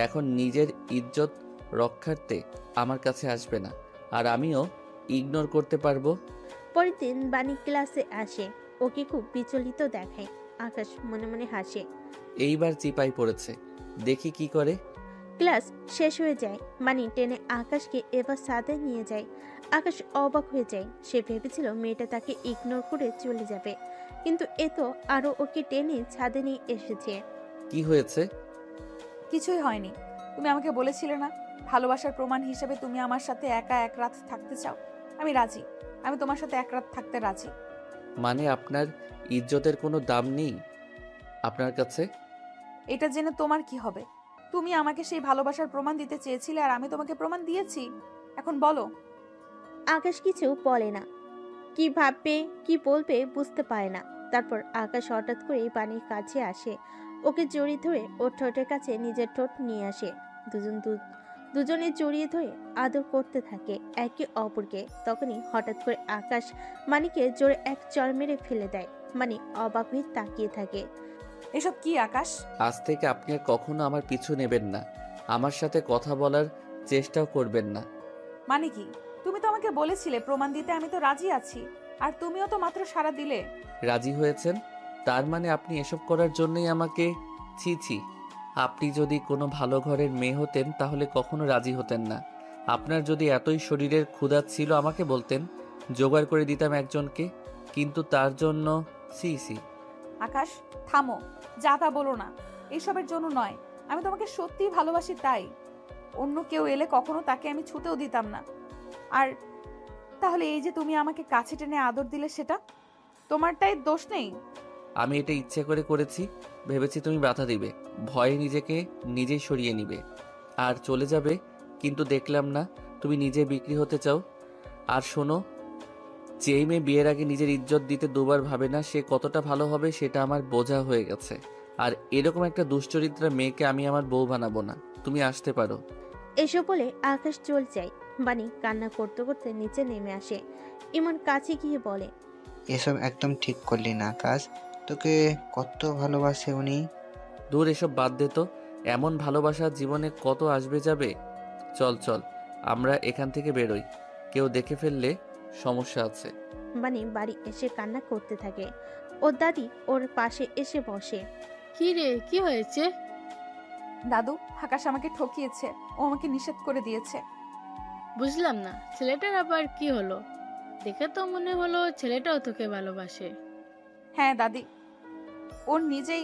Speaker 4: এখন নিজের ইজ্জত রক্ষার্থে আমার কাছে আসবে না, আর আমিও ইগনোর করতে পারবো।
Speaker 3: পরের দিন বাণী ক্লাসে আসে, ওকে খুব বিচলিত দেখায়। আকাশ মনে মনে হাসে।
Speaker 4: এইবার চিপাই পড়েছে, দেখি কি করে।
Speaker 3: ক্লাস শেষ হয়ে যায়, বাণী টেনে আকাশকে এবার ছাদে নিয়ে যায়। আকাশ অবাক হয়ে যায়, সে ভেবেছিল মেয়েটা তাকে ইগনোর করে চলে যাবে, কিন্তু এ তো আরো ওকে টেনে ছাদে নিয়ে এসেছে।
Speaker 4: কি হয়েছে?
Speaker 1: কিছুই হয়নি। তুমি আমাকে বলেছিলে না ভালোবাসার প্রমাণ হিসেবে তুমি আমার সাথে একা এক রাত থাকতে চাও? আমি রাজি, আমি তোমার সাথে এক রাত থাকতে রাজি।
Speaker 4: মানে আপনার ইজ্জতের কোনো দাম নেই আপনার কাছে?
Speaker 1: এটা জেনে তোমার কি হবে? তুমি আমাকে সেই ভালোবাসার প্রমাণ দিতে চেয়েছিলে আর আমি তোমাকে প্রমাণ দিয়েছি। এখন বলো।
Speaker 3: আকাশ কিছু বলে না, কি ভাববে কি বলবে বুঝতে পারে না। তারপর আকাশ হঠাৎ করে বাণীর কাছে আসে, ওকে জড়িয়ে ধরে ওর ঠোঁটের কাছে নিজের ঠোঁট নিয়ে আসে। দুজনে জড়িয়ে ধরে আদর করতে থাকে একে অপরকে। তখনই হঠাৎ করে আকাশ মানিকে জোরে এক চড় মেরে ফেলে দেয়। মানে অবাক হয়ে তাকিয়ে থাকে।
Speaker 1: এসব কি আকাশ?
Speaker 4: আজ থেকে আপনি আর কখনো আমার পিছু নেবেন না, আমার সাথে কথা বলার চেষ্টাও করবেন না।
Speaker 1: মানে কি? তুমি তো আমাকে বলেছিলে প্রমাণ দিতে, আমি তো রাজি আছি, আর তুমিও তো মাত্র সাড়া দিলে।
Speaker 4: রাজি হয়েছেন? তার মানে আপনি এসব করার জন্যই আমাকে... ছি ছি, আপনি যদি কোনো ভালো ঘরের মেয়ে হতেন তাহলে কখনো রাজি হতেন না। আপনার যদি এতই শরীরের ক্ষুধা ছিল আমাকে বলতেন, জোগাড় করে দিতাম একজনকে, কিন্তু তার জন্য... সি সি।
Speaker 1: আকাশ, থামো, যা তা বলো না। এইসবের জন্য নয়, আমি তোমাকে সত্যিই ভালোবাসি তাই। অন্য কেউ এলে কখনো তাকে আমি ছুতেও দিতাম না। আর তাহলে এই যে তুমি আমাকে কাছে টেনে আদর দিলে, সেটা তোমারটাই দোষ নেই?
Speaker 4: আমি এটা ইচ্ছে করে করেছি, ভেবেছি তুমি বাধা দিবে, ভয়ে নিজেকে নিজেই সরিয়ে নিবে আর চলে যাবে, কিন্তু দেখলাম না, তুমি নিজে বিক্রি হতে চাও। আর শোনো, যেই মেয়ে বিয়ের আগে নিজের ইজ্জত দিতে দুবার ভাবে না, সে কতটা ভালো হবে সেটা আমার বোঝা হয়ে গেছে। আর এরকম একটা দুশ্চরিত্রা মেয়েকে আমি আমার বউ বানাবো না। তুমি আসতে পারো।
Speaker 3: এসব বলে আকাশ চল যায়। বানি কান্না করতে করতে নিচে নেমে আসে। ইমন কাছে গিয়ে বলে,
Speaker 2: এসব একদম ঠিক করলি না আকাশ, তোকে কত ভালোবাসে উনি।
Speaker 4: দূর, এসব বাদ দে তো, এমন ভালোবাসা জীবনে কত আসবে যাবে। চল চল, আমরা এখান থেকে বেরোই, কেউ দেখে ফেললে সমস্যা আছে।
Speaker 3: বানি বাড়ি এসে কান্না করতে থাকে। ওর দাদি ওর পাশে এসে বসে।
Speaker 11: কি রে, কি হয়েছে?
Speaker 1: দাদু, আকাশ আমাকে ঠকিয়েছে, ও আমাকে নিষেধ করে দিয়েছে।
Speaker 11: বুঝলাম না, ছেলেটার আবার কি হলো? দেখে তো মনে হলো ছেলেটাও তোকে ভালোবাসে।
Speaker 1: হ্যাঁ দাদি, ওর নিজেই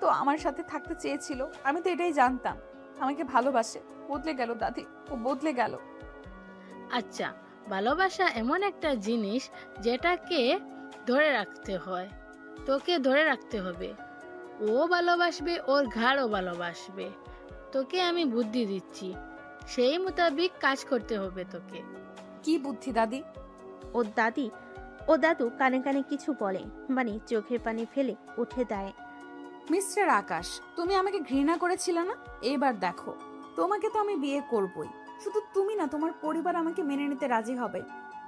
Speaker 1: তো আমার সাথে থাকতে চেয়েছিল, আমি তো এটাই জানতাম। আমাকে ভালোবাসে, বদলে গেল দাদি, ও বদলে গেল।
Speaker 11: আচ্ছা, ভালোবাসা এমন একটা জিনিস যেটাকে ধরে রাখতে হয়, তোকে ধরে রাখতে হবে। ও ভালোবাসবে, ওর ঘাড়ও ভালোবাসবে। তোকে আমি বুদ্ধি দিচ্ছি, সেই মোতাবিক কাজ করতে হবে তোকে।
Speaker 1: কি বুদ্ধি দাদি?
Speaker 3: ও দাদু কানে কানে কিছু বলে। বানি চোখের পানি ফেলে উঠে দেয়।
Speaker 1: মিস্টার আকাশ, তুমি আমাকে ঘৃণা করেছিলে না? এবার দেখো, তোমাকে তো আমি বিয়ে করবই। শুধু তুমি না, তোমার পরিবার আমাকে মেনে নিতে রাজি হবে।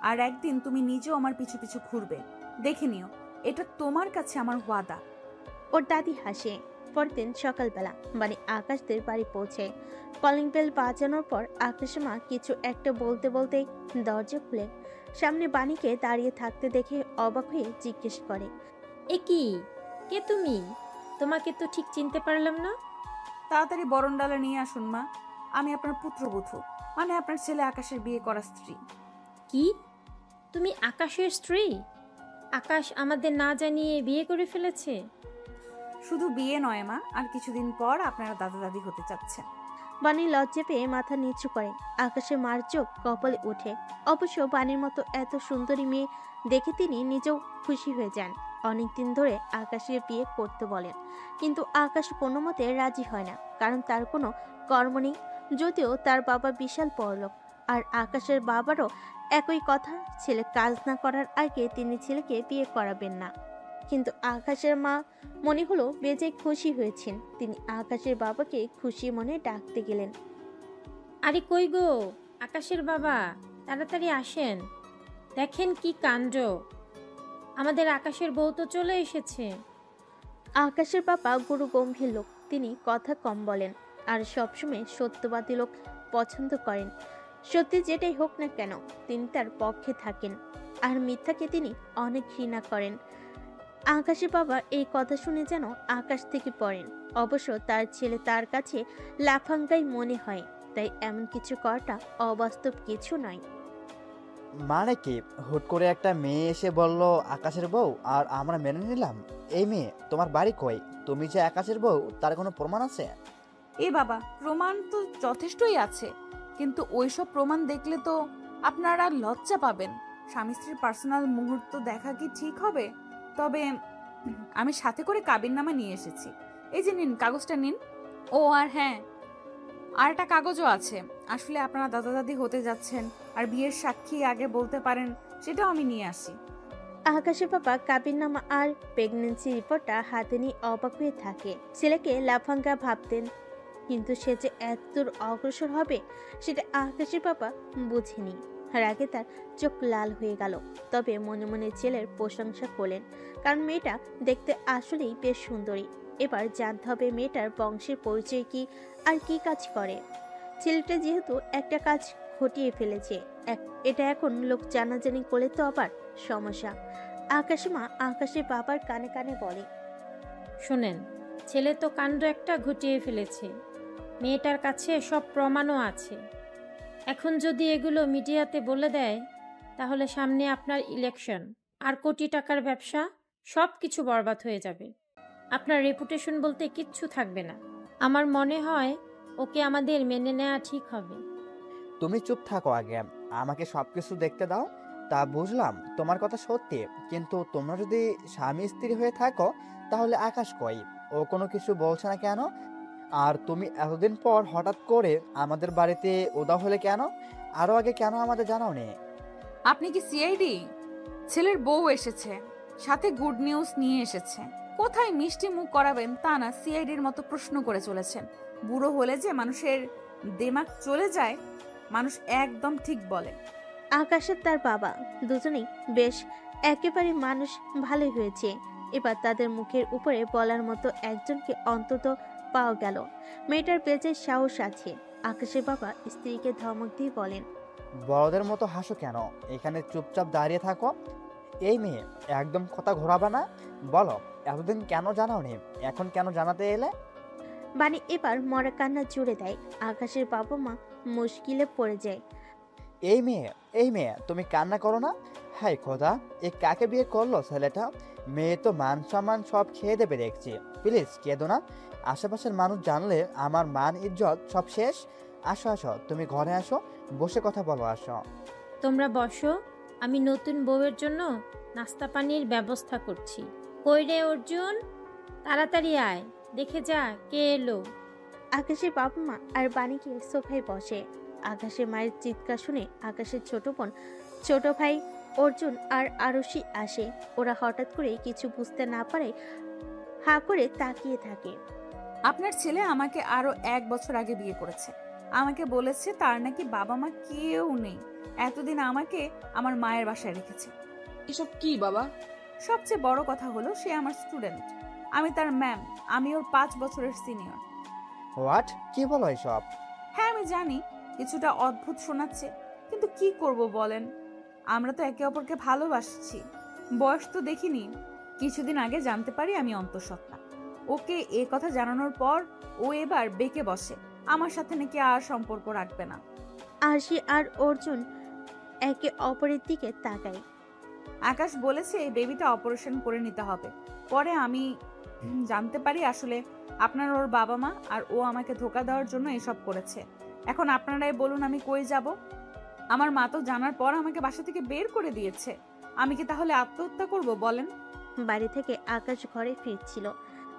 Speaker 1: আর একদিন তুমি নিজেও আমার পিছু পিছু ঘুরবে, দেখে নিও। এটা তোমার কাছে আমার ওয়াদা।
Speaker 3: ওর দাদি হাসে। পরদিন সকালবেলা বানি আকাশদের বাড়ি পৌঁছে। কলিং বেল বাজানোর পর আকাশের মা কিছু একটা বলতে বলতেই দরজা খুলে সামনে বাণীকে দাঁড়িয়ে থাকতে দেখে অবাক হয়ে জিজ্ঞেস করে,
Speaker 12: এ কি, কে তুমি? তোমাকে তো ঠিক চিনতে পারলাম না।
Speaker 1: তাড়াতাড়ি বরণডালা নিয়ে আসুন মা, আমি আপনার পুত্রবধূ, মানে আপনার ছেলে আকাশের বিয়ে করা স্ত্রী।
Speaker 12: কি, তুমি আকাশের স্ত্রী? আকাশ আমাদের না জানিয়ে বিয়ে করে ফেলেছে?
Speaker 1: শুধু বিয়ে নয় মা, আর কিছুদিন পর আপনারা দাদা দাদি হতে চাচ্ছেন।
Speaker 3: বানি লজ্জা পেয়ে মাথা নিচু করে। আকাশের মার চোখ কপালে ওঠে। অবশ্য বানির মতো এত সুন্দরী মেয়ে দেখে তিনি নিজেও খুশি হয়ে যান। অনেকদিন ধরে আকাশের বিয়ে করতে বলেন, কিন্তু আকাশ কোনো মতে রাজি হয় না, কারণ তার কোনো কর্ম নেই। যদিও তার বাবা বিশাল বড়লোক, আর আকাশের বাবারও একই কথা, ছেলে কাজ না করার আগে তিনি ছেলেকে বিয়ে করাবেন না। কিন্তু আকাশের মা মনে হলো বেজায় খুশি হয়েছেন। তিনি আকাশের বাবাকে খুশি মনে ডাকতে গেলেন।
Speaker 12: আরে কই গো আকাশের বাবা, তাড়াতাড়ি আসেন, দেখেন কি কাণ্ড, আমাদের আকাশের বউ তো চলে এসেছে।
Speaker 3: আকাশের বাবা গুরু গম্ভীর লোক, তিনি কথা কম বলেন আর সবসময় সত্যবাদী লোক পছন্দ করেন। সত্যি যেটাই হোক না কেন তিনি তার পক্ষে থাকেন, আর মিথ্যাকে তিনি অনেক ঘৃণা করেন। আকাশের বাবা এই কথা শুনে যেন আকাশ থেকে পড়েন। অবশ্য তার ছেলে তার কাছে লাফাঙ্গাই মনে হয়, তাই এমন কিছু করাটা অবাস্তব কিছু নয়।
Speaker 13: মানে কি, হুট করে একটা মেয়ে এসে বলল আকাশের বউ, আর আমরা মেনে নিলাম? এই মেয়ে তোমার বাড়ি কই? তুমি যে আকাশের বউ তার কোনো প্রমাণ আছে?
Speaker 1: এ বাবা, প্রমাণ তো যথেষ্টই আছে, কিন্তু ওইসব প্রমাণ দেখলে তো আপনারা লজ্জা পাবেন। স্বামী স্ত্রীর পার্সোনাল মুহূর্ত দেখা কি ঠিক হবে? তবে আমি সাথে করে কাবিননামা নিয়ে এসেছি। এই যে নিন, কাগজটা নিন। ও আর হ্যাঁ, আর একটা কাগজও আছে। আসলে আপনারা দাদা দাদি হতে যাচ্ছেন, আর বিয়ের সাক্ষী আগে বলতে পারেন, সেটাও আমি নিয়ে আসি।
Speaker 3: আকাশের বাবা কাবিননামা আর প্রেগনেন্সি রিপোর্টটা হাতে নিয়ে অবাক হয়ে থাকে। ছেলেকে লাফাঙ্গা ভাবতেন, কিন্তু সে যে এত দূর অগ্রসর হবে সেটা আকাশের বাবা বুঝেনি। রাগে তার চোখ লাল হয়ে গেল। তবে মনে মনে ছেলের প্রশংসা করলেন, কারণ মেয়েটা দেখতে আসলেই বেশ সুন্দরী। এবার জানতে হবে মেয়েটার বংশের পরিচয় কি আর কি কাজ করে। ছেলেটা যেহেতু একটা কাজ ঘটিয়ে ফেলেছে, এটা এখন লোক জানাজানি করলে তো আবার সমস্যা। আকাশে মা আকাশের বাবার কানে কানে বলে,
Speaker 12: শোনেন, ছেলে তো কাণ্ড একটা ঘটিয়ে ফেলেছে। মেয়েটার কাছে সব প্রমাণও আছে। এখন যদি এগুলো মিডিয়াতে বলে দেয়, তাহলে সামনে আপনার ইলেকশন আর কোটি টাকার ব্যবসা, সব কিছু বরবাদ হয়ে যাবে। আপনার রেপুটেশন বলতে কিচ্ছু থাকবে না। আমার মনে হয় ওকে আমাদের মেনে নেওয়া ঠিক হবে।
Speaker 13: তুমি চুপ থাকো আগে, আমাকে সব কিছু দেখতে দাও। তা বুঝলাম তোমার কথা সত্যি, কিন্তু তোমরা যদি স্বামী স্ত্রী হয়ে থাকো তাহলে আকাশ কই? ও কোনো কিছু বলছে না কেন? আর তুমি এতদিন পর হঠাৎ করে আমাদের বাড়িতে উদা হলে কেন? আরো আগে কেন আমাদের জানাওনি?
Speaker 1: আপনি কি সিআইডি? ছেলের বউ এসেছে, সাথে গুড নিউজ নিয়ে এসেছে। কোথায় মিষ্টি মুখ করাবেন তা না, সিআইডির মতো প্রশ্ন করে চলেছেন। বুড়ো হলে যে মানুষের দিমাগ চলে যায়, মানুষ একদম ঠিক বলে।
Speaker 3: আকাশের তার বাবা দুজনেই বেশ একেবারে মানুষ ভালোই হয়েছে। এবার তাদের মুখের উপরে বলার মতো একজনকে অন্তত পাওয়া গেল। মেয়েটার পেজে সাহস আছে। আকাশের বাবা স্ত্রীকে ধমক দিয়ে বলেন,
Speaker 13: বড়দের মতো হাসো কেন? এখানে চুপচাপ দাঁড়িয়ে থাকো। এই মেয়ে, একদম কথা ঘোরাবা না। বলো, এতদিন কেন জানাওনি, এখন কেন জানাতে এলে?
Speaker 3: বাণী এবার মরা কান্না জুড়ে দেয়। আকাশের বাবা মা মুশকিলে পড়ে যায়।
Speaker 13: এই মেয়ে তুমি কান্না করো না। হাই খোদা, এ কাকে বিয়ে করলো ছেলেটা? মেয়ে তো মান সম্মান সব খেয়ে দেবে দেখছি। প্লিজ কেঁদো না, আশেপাশের মানুষ জানলে আমার মান ইজ্জত সব শেষ। আসো আসো, তুমি ঘরে আসো, বসে কথা বলো, আসো।
Speaker 12: তোমরা বসো, আমি নতুন বউয়ের জন্য নাস্তা পানির ব্যবস্থা করছি। কই রে অর্জুন, তাড়াতাড়ি আয়, দেখে যা কে এলো।
Speaker 3: আকাশের বাবা মা আর বাণীকে সোফায় বসে। আকাশের মায়ের চিৎকার শুনে আকাশের ছোট বোন, ছোট ভাই অর্জুন আর আরশি আসে। ওরা হঠাৎ করে কিছু বুঝতে না পারে হা করে তাকিয়ে থাকে।
Speaker 1: আপনার ছেলে আমাকে আরো 1 বছর আগে বিয়ে করেছে। আমাকে বলেছে তার নাকি বাবা মা কেউ নেই। এতদিন আমাকে আমার মায়ের বাসায় রেখেছে।
Speaker 14: এসব কি বাবা?
Speaker 1: সবচেয়ে বড় কথা হলো সে আমার স্টুডেন্ট, আমি তার ম্যাম। আমি ওর 5 বছরের সিনিয়র।
Speaker 13: হোয়াট? কি বলো এসব?
Speaker 1: হ্যাঁ আমি জানি কিছুটা অদ্ভুত শোনাচ্ছে, কিন্তু কি করব বলেন? আমরা তো একে অপরকে ভালোবাসছি। বয়স তো দেখিনি। কিছুদিন আগে জানতে পারি আমি অন্তঃসত্ত্বা। ওকে এ কথা জানানোর পর ও এবার বেঁকে বসে, আমার সাথে নাকি আর সম্পর্ক রাখবে না।
Speaker 3: আরশি আর অর্জুন একে অপরের দিকে তাকায়।
Speaker 1: আকাশ বলেছে এই বেবিটা অপারেশন করে নিতে হবে। পরে আমি জানতে পারি আসলে আপনার ওর বাবা মা আর ও আমাকে ধোকা দেওয়ার জন্য এসব করেছে। এখন আপনারাই বলুন আমি কই যাব? আমার মা তো জানার পর আমাকে বাসা থেকে বের করে দিয়েছে। আমি কি তাহলে আত্মহত্যা করব বলেন?
Speaker 3: বাড়ি থেকে আকাশ ঘরে ফিরছিল।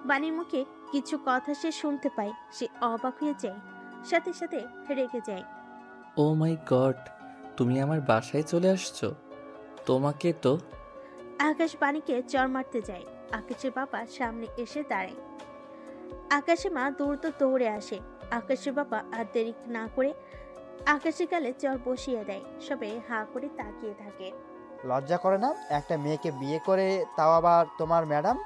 Speaker 3: বাণীর মুখে কিছু কথা সে শুনতে পায়। সে অবাক হয়ে যায়, সাথে সাথে রেগে যায়।
Speaker 4: ও মাই গড, তুমি আমার বাসায় চলে আসছো? তোমাকে তো।
Speaker 3: আকাশ বাণীকে চর মারতে যায়। আকাশের বাবা সামনে এসে দাঁড়ায়। আকাশের মা দ্রুত দৌড়ে আসে। আকাশের বাবা আর দেরি না করে আকাশের গালে চর বসিয়ে দেয়। সবাই হা করে তাকিয়ে থাকে।
Speaker 13: লজ্জা করে না? একটা মেয়েকে বিয়ে করে, তাও আবার তোমার ম্যাডাম,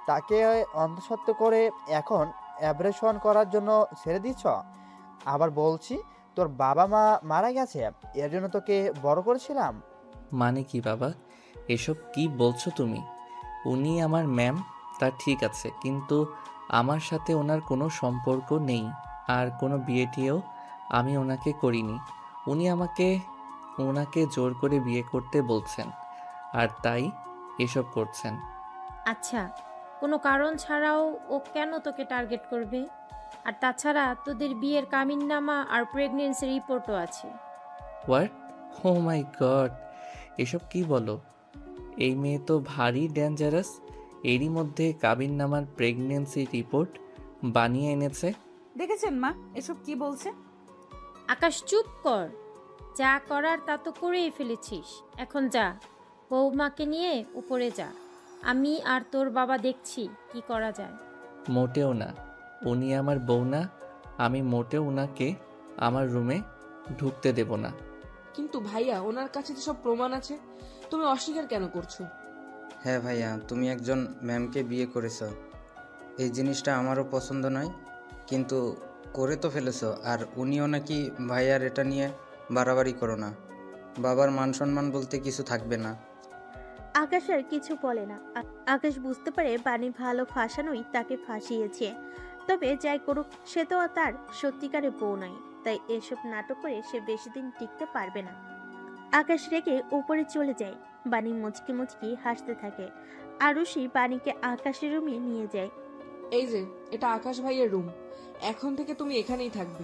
Speaker 13: তাকে অন্তঃসত্ত্ব করে এখন অ্যাব্রেশন করার জন্য ছেড়ে দিচ্ছ? আবার বলছি তোর বাবা মা মারা গেছে, এর জন্য তোকে বড় করেছিলাম।
Speaker 4: মানে কি বাবা, এসব কি বলছো তুমি? উনি আমার ম্যাম, তা ঠিক আছে, কিন্তু আমার সাথে ওনার কোনো সম্পর্ক নেই। আর কোনো বিয়ে টিয়েও আমি ওনাকে করিনি। উনি ওনাকে জোর করে বিয়ে করতে বলছেন, আর তাই এসব করছেন।
Speaker 12: আচ্ছা, কোনো কারণ ছাড়াও ও কেন তোকে টার্গেট করবে? আর তাছাড়া তোদের বিয়ের কামিননামা আর প্রেগনেন্সি রিপোর্টও আছে।
Speaker 4: হোয়াট? ও মাই গড, এসব কি বলো? এই মেয়ে তো ভারী ডেঞ্জারাস। এরই মধ্যে কাবিননামার প্রেগনেন্সি রিপোর্ট বানিয়ে এনেছে।
Speaker 1: দেখেছেন মা এসব কি বলছে?
Speaker 12: আকাশ চুপ কর, যা করার তা তো করেই ফেলেছিস। এখন যা, বৌমাকে নিয়ে উপরে যা। আমি আর তোর বাবা দেখছি কি করা যায়।
Speaker 4: মোটেও না, উনি আমার বউ না। আমি মোটেও ওনাকে আমার রুমে ঢুকতে দেব না।
Speaker 14: কিন্তু ভাইয়া ওনার কাছে তো সব প্রমাণ আছে, তুমি অস্বীকার কেন করছো?
Speaker 15: হ্যাঁ ভাইয়া, তুমি একজন ম্যামকে বিয়ে করেছো, এই জিনিসটা আমারও পছন্দ নয়, কিন্তু করে তো ফেলেছো। আর উনিও নাকি ভাইয়ার, এটা নিয়ে বাড়াবাড়ি করো না, বাবার মান সম্মান বলতে কিছু থাকবে না।
Speaker 3: আকাশ আর কিছু বলে না। আকাশ বুঝতে পারে বাণী ভালো ফাঁসানোই তাকে ফাঁসিয়েছে। তবে যাই করুক, সে তো আর তার সত্যিকারের বউ নয়, তাই এসব নাটক করে সে বেশি দিন টিকতে পারবে না। আকাশ রেগে উপরে চলে যায়। বাণী মুচকি মুচকি হাসতে থাকে। আরুষি বাণীকে আকাশের রুমে নিয়ে যায়।
Speaker 14: এই যে, এটা আকাশ ভাইয়ের রুম, এখন থেকে তুমি এখানেই থাকবে।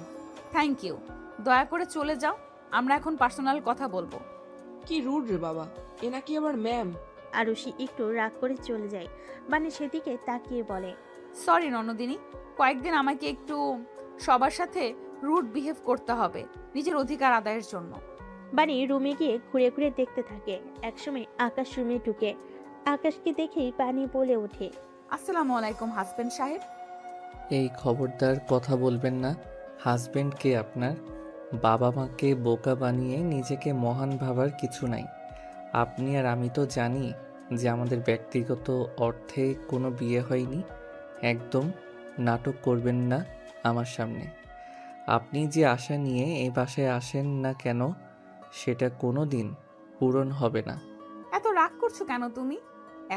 Speaker 1: থ্যাংক ইউ, দয়া করে চলে যাও, আমরা এখন পার্সোনাল কথা বলবো।
Speaker 14: কি রুড রে বাবা, এ নাকি আবার ম্যাম।
Speaker 3: আরুষি একটু রাগ করে চলে যায়। বাণী সেদিকে তাকিয়ে বলে,
Speaker 1: সরি ননদিনী, কয়েকদিন আমাকে একটু সবার সাথে রুড বিহেভ করতে হবে নিজের অধিকার আদায়ের জন্য।
Speaker 3: বাণী রুমে গিয়ে ঘুরে ঘুরে দেখতে থাকে। একসময় আকাশ রুমে ঢুকে আকাশকে দেখেই বাণী বলে ওঠে,
Speaker 1: আসসালামু আলাইকুম হাজবেন্ড সাহেব।
Speaker 4: এই খবরদার কথা বলবেন না। হাজবেন্ড কে আপনার? বাবা মাকে বোকা বানিয়ে নিজেকে মহান ভাবার কিছু নাই। আপনি আর আমি তো জানি যে আমাদের ব্যক্তিগত অর্থে কোনো বিয়ে হয়নি। একদম নাটক করবেন না আমার সামনে। আপনি যে আশা নিয়ে এই বাসায় আসেন না কেন, সেটা কোনো দিন পূরণ হবে না।
Speaker 1: এত রাগ করছো কেন তুমি?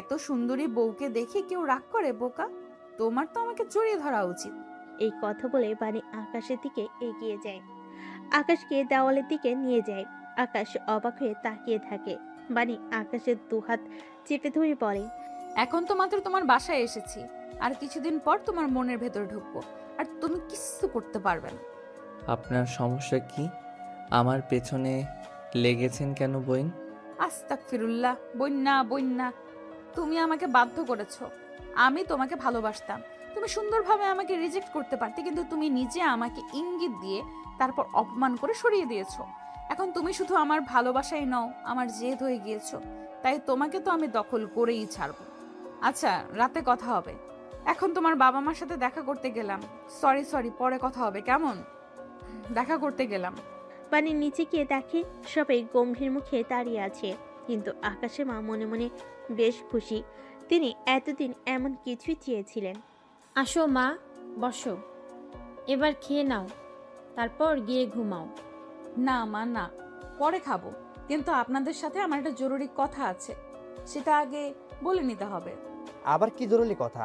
Speaker 1: এত সুন্দরী বউকে দেখে কেউ রাগ করে বোকা? তোমার তো আমাকে জড়িয়ে ধরা উচিত।
Speaker 3: এই কথা বলে বাণী আকাশের দিকে এগিয়ে যায়। আকাশকে দেওয়ালের দিকে নিয়ে যায়। আকাশ অবাক হয়ে তাকিয়ে থাকে। বাণী আকাশের দুহাত চেপে ধরে বলে,
Speaker 1: এখন তো মাত্র তোমার বাসায় এসেছি, আর কিছুদিন পর তোমার মনের ভেতর ঢুকবো, আর তুমি কিছু করতে পারবে না।
Speaker 4: আপনার সমস্যা কি? আমার পেছনে লেগেছেন কেন বইন?
Speaker 1: আস্তাগফিরুল্লাহ, বন্যা বন্যা, তুমি আমাকে বাধ্য করেছো। আমি তোমাকে ভালোবাসতাম, তুমি সুন্দরভাবে আমাকে রিজেক্ট করতে পারতে, কিন্তু তুমি নিজে আমাকে ইঙ্গিত দিয়ে তারপর অপমান করে সরিয়ে দিয়েছো। এখন তুমি শুধু আমার ভালোবাসাই নও, আমার জেদ হয়ে গিয়েছো, তাই তোমাকে তো আমি দখল করেই ছাড়বো। আচ্ছা, রাতে কথা হবে, এখন তোমার বাবা মার সাথে দেখা করতে গেলাম। সরি, পরে কথা হবে কেমন? দেখা করতে গেলাম।
Speaker 3: বাণী নিচে গিয়ে দেখে সবাই গম্ভীর মুখে দাঁড়িয়ে আছে, কিন্তু আকাশের মা মনে মনে বেশ খুশি। তিনি এতদিন এমন কিছুই চেয়েছিলেন।
Speaker 12: আসো মা, বসো, এবার খেয়ে নাও, তারপর গিয়ে ঘুমাও।
Speaker 1: না মা, না, পরে খাবো, কিন্তু আপনাদের সাথে আমার একটা জরুরি কথা আছে, সেটা আগে বলে নিতে হবে।
Speaker 13: আবার কি জরুরি কথা?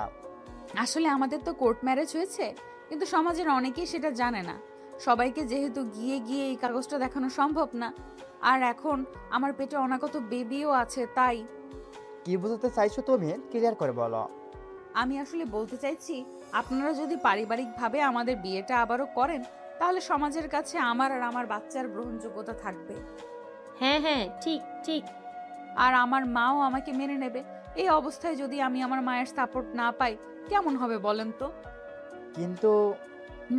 Speaker 1: আসলে আমাদের তো কোর্ট ম্যারেজ হয়েছে, কিন্তু সমাজের অনেকেই সেটা জানে না। সবাইকে যেহেতু গিয়ে গিয়ে এই কাগজটা দেখানো সম্ভব না, আর এখন আমার পেটে অনাগত বেবিও আছে, তাই।
Speaker 13: কি বোঝাতে চাইছো তুমি? ক্লিয়ার করে বলো।
Speaker 1: আমি আসলে বলতে চাইছি, আপনারা যদি পারিবারিকভাবে আমাদের বিয়েটা আবারও করেন, তাহলে সমাজের কাছে আমার আর আমার বাচ্চার গ্রহণযোগ্যতা থাকবে।
Speaker 12: হ্যাঁ হ্যাঁ, ঠিক ঠিক।
Speaker 1: আর আমার মাও আমাকে মেনে নেবে। এই অবস্থায় যদি আমি আমার মায়ের সাপোর্ট না পাই, কেমন হবে বলেন তো?
Speaker 13: কিন্তু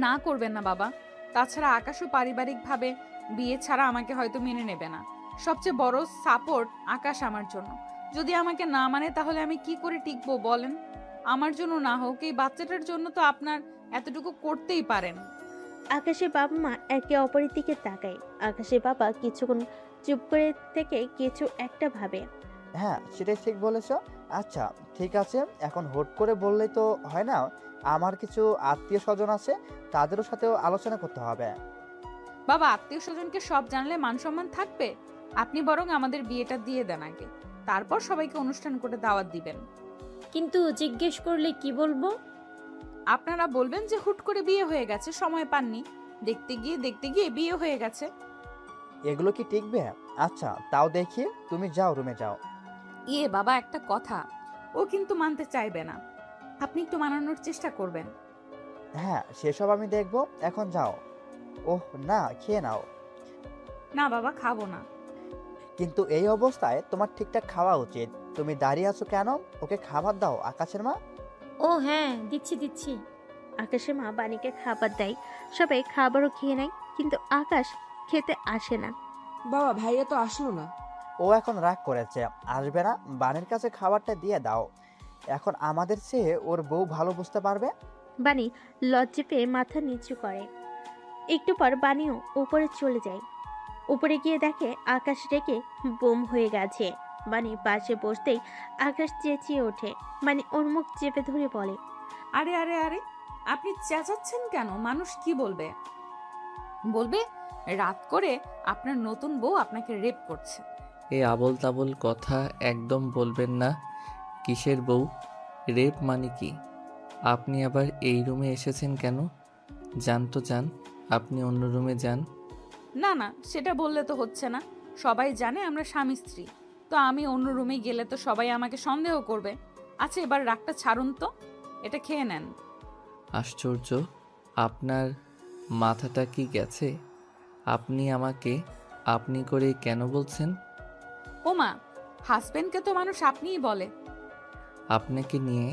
Speaker 1: না করবেন না বাবা। তাছাড়া আকাশও পারিবারিকভাবে বিয়ে ছাড়া আমাকে হয়তো মেনে নেবে না। সবচেয়ে বড় সাপোর্ট আকাশ আমার জন্য। যদি আমাকে না মানে, তাহলে আমি কি করে টিকবো বলেন? আমার জন্য না হোক, এই বাচ্চাটার জন্য তো আপনার এতটুকু করতেই পারেন।
Speaker 3: আকাশের বাবা মা একে অপরের দিকে তাকায়। আকাশের বাবা কিছুক্ষণ চুপ করে থেকে কিছু একটা ভাবে।
Speaker 13: হ্যাঁ, সেটাই ঠিক বলেছ। আচ্ছা ঠিক আছে, এখন হুট করে বললেই তো হয় না। আমার কিছু আত্মীয় স্বজন আছে, তাদেরও সাথেও আলোচনা করতে হবে।
Speaker 1: বাবা, আত্মীয় স্বজনকে সব জানলে মান সম্মান থাকবে? আপনি বরং আমাদের বিয়েটা দিয়ে দেন আগে, তারপর সবাইকে অনুষ্ঠান করে দাওয়াত দিবেন।
Speaker 12: কিন্তু জিজ্ঞেস করলে কি বলবো?
Speaker 1: আপনারা বলবেন যে হুট করে বিয়ে হয়ে গেছে, সময় পাননি, দেখতে গিয়ে বিয়ে হয়ে গেছে।
Speaker 13: এগুলো কি টিকবে? আচ্ছা তাও দেখি, তুমি যাও, রুমে যাও।
Speaker 1: ইয়ে বাবা, একটা কথা, ও কিন্তু মানতে চাইবে না, আপনি একটু মানানোর চেষ্টা করবেন।
Speaker 13: হ্যাঁ, সেসব আমি দেখবো, এখন যাও। ওহ না, খেয়ে নাও।
Speaker 1: না বাবা, খাবো না।
Speaker 13: কিন্তু এই অবস্থায় তোমার ঠিকঠাক খাওয়া উচিত। তুমি দাঁড়িয়ে আছো কেন? ওকে খাবার দাও। আকাশের মা।
Speaker 12: ও হ্যাঁ, দিচ্ছি দিচ্ছি।
Speaker 3: আকাশের মা বাণীকে খাবার দেয়। সবাই খাবারও খেয়ে নেয়, কিন্তু আকাশ খেতে আসে না।
Speaker 14: বাবা, ভাইয়া তো আসলো না।
Speaker 13: ও এখন রাগ করেছে, আসবে না। বাণীর কাছে খাবারটা দিয়ে দাও, এখন আমাদের চেয়ে ওর বউ ভালো বুঝতে পারবে।
Speaker 3: বাণী লজ্জা পেয়ে মাথা নিচু করে। একটু পর বাণীও উপরে চলে যায়। উপরে গিয়ে দেখে আকাশ রেখে বোম হয়ে গেছে। বানি পাশে বসতেই আকাশ চেঁচিয়ে ওঠে। মানে ওর মুখ চেপে ধরে বলে,
Speaker 1: আরে আরে আরে, আপনি চেঁচাচ্ছেন কেন? মানুষ কি বলবে? বলবে রাত করে আপনার নতুন বউ আপনাকে রেপ করছে।
Speaker 4: এই আবল তাবল কথা একদম বলবেন না। কিসের বউ? রেপ মানে কি? আপনি আবার এই রুমে এসেছেন কেন? যান তো যান, আপনি অন্য রুমে যান।
Speaker 1: না না, সেটা বললে তো হচ্ছে না। সবাই জানে আমরা স্বামী স্ত্রী, তো আমি অন্য রুমে গেলে তো সবাই আমাকে সন্দেহ করবে। আচ্ছা এবার রাগটা ছাড়ুন তো, এটা খেয়ে নেন।
Speaker 4: আশ্চর্য, আপনার মাথাটা কি গেছে? আপনি আমাকে আপনি করে কেন বলছেন?
Speaker 1: ওমা, হাজবেন্ডকে তো মানুষ আপনিই বলে।
Speaker 4: আপনাকে নিয়ে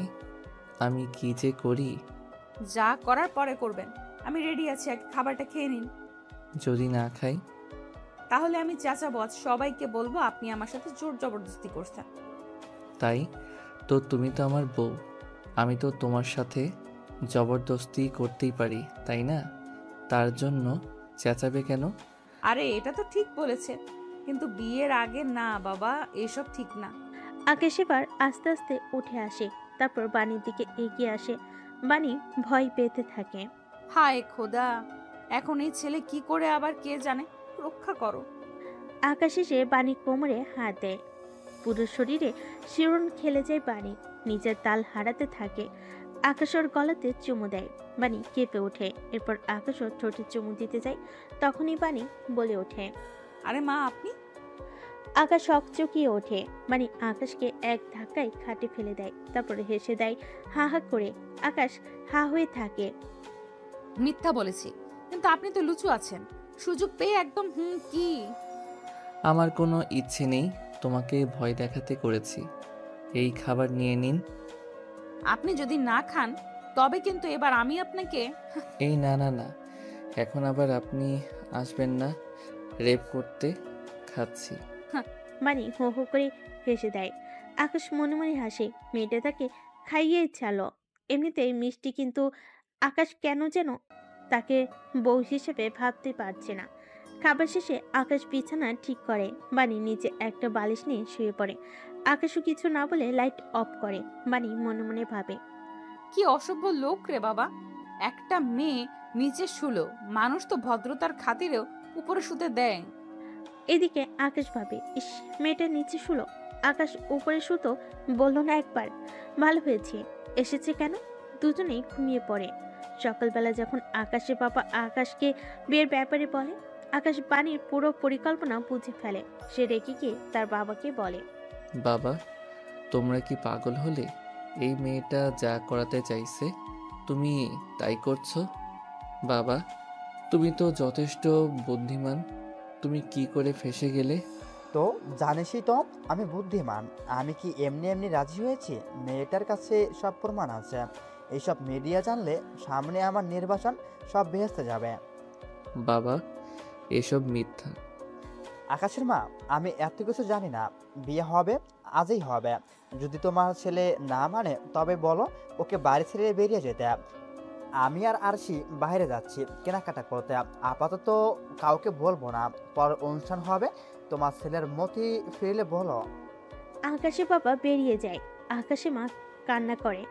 Speaker 4: আমি কি যে করি।
Speaker 1: যা করার পরে করবেন। আমি রেডি আছি, আগে খাবারটা খেয়ে নিন।
Speaker 4: যদি না খাই?
Speaker 1: তাহলে আমি চেঁচাবো, আজ সবাইকে বলবো আপনি আমার সাথে জোর জবরদস্তি করছেন।
Speaker 4: তাই তো, তুমি তো আমার বউ, আমি তো তোমার সাথে জবরদস্তি করতেই পারি, তাই না? তার জন্য চেঁচাবে কেন?
Speaker 1: আরে এটা তো ঠিক বলেছে, কিন্তু বিয়ের আগে না বাবা, এসব ঠিক না।
Speaker 3: আকাশ এবার আস্তে আস্তে উঠে আসে, তারপর বানির দিকে এগিয়ে আসে। বানি ভয় পেতে থাকে।
Speaker 1: হায় খোদা, এখন এই ছেলে কি করে আবার কে জানে, রক্ষা করো।
Speaker 3: আকাশ এসে বানির কোমরে হাত দেয়। পুরো শরীরে শিরন খেলে যায় বানি, নিজের তাল হারাতে থাকে। আকাশ ওর গলাতে চুমু দেয়। বানি কেঁপে ওঠে। এরপর আকাশ ওর ঠোঁটে চুমু দিতে যায়। তখনই বানি বলে ওঠে,
Speaker 1: আরে মা আপনি।
Speaker 3: আকাশ হকচকিয়ে ওঠে। মানে আকাশকে এক ধাক্কায় খাটে ফেলে দেয়, তারপরে হেসে দেয় হা হা করে। আকাশ হা হয়ে থাকে।
Speaker 1: মিথ্যা বলেছি, কিন্তু আপনি তো লুচু আছেন, সুযোগ পেয়ে একদম কি।
Speaker 4: আমার কোনো ইচ্ছে নেই তোমাকে ভয় দেখাতে করেছি। এই খাবার নিয়ে নিন।
Speaker 1: আপনি যদি না খান তবে কিন্তু এবার আমি আপনাকে।
Speaker 4: এই না না না, এখন আবার আপনি আসবেন না রেপ করতে। খাচ্ছি।
Speaker 3: মানে হো হো করে হেসে দেয়। আকাশ মনে মনে হাসে। মেয়েটা তাকে খাইয়ে ছালো। এমনিতেই মিষ্টি, কিন্তু আকাশ কেন যেন তাকে বউ হিসেবে ভাবতে পারছে না। খাবার শেষে আকাশ বিছানা ঠিক করে। বানি নিচে একটা বালিশ নিয়ে শুয়ে পড়ে। আকাশও কিছু না বলে লাইট অফ করে। বানি মনে মনে ভাবে,
Speaker 1: কি অসভ্য লোক রে বাবা, একটা মেয়ে নিচে শুলো, মানুষ তো ভদ্রতার খাতিরেও উপরে শুতে দেয়।
Speaker 3: এদিকে আকাশ ভাবে, ইস মেয়েটা নিচে শুলো, আকাশ উপরে শুতো বলল না একবার। ভালো হয়েছে এসেছে কেন। দুজনেই ঘুমিয়ে পড়ে। সকালবেলা যখন আকাশের বাবা আকাশকে বিয়ের ব্যাপারে বলে, আকাশ বাণীর পুরো পরিকল্পনা বুঝে ফেলে। সে রেগে গিয়ে তার বাবাকে বলে,
Speaker 4: বাবা, তোমরা কি পাগল হলে? এই মেয়েটা যা করাতে চাইছে তুমি তাই করছো? বাবা, তুমি তো যথেষ্ট বুদ্ধিমান, তুমি কি করে ফেসে গেলে?
Speaker 13: তো জানিসই তো আমি বুদ্ধিমান। আমি কি এমনি এমনি রাজি হয়েছি? মেয়েটার কাছে সব প্রমাণ আছে। এইসব মিডিয়া জানলে সামনে আমার নির্বাচন সব ভেস্তে যাবে।
Speaker 4: বাবা, এসব মিথ্যা।
Speaker 13: আকাশের মা, আমি এত কিছু জানি না। বিয়ে হবে, আজই হবে। যদি তোমার ছেলে না মানে তবে বলো ওকে বাড়ি ছেড়ে বেরিয়ে যেতে। আমি আর আরশি বাইরে যাচ্ছি কেনাকাটা করতে। আপাতত কাউকে বলবো না। পর অনুষ্ঠান হবে, তোমার ছেলের মতি ফিরলে বলো।
Speaker 3: আকাশের বাবা বেরিয়ে যায়। আকাশে মা কান্না করে।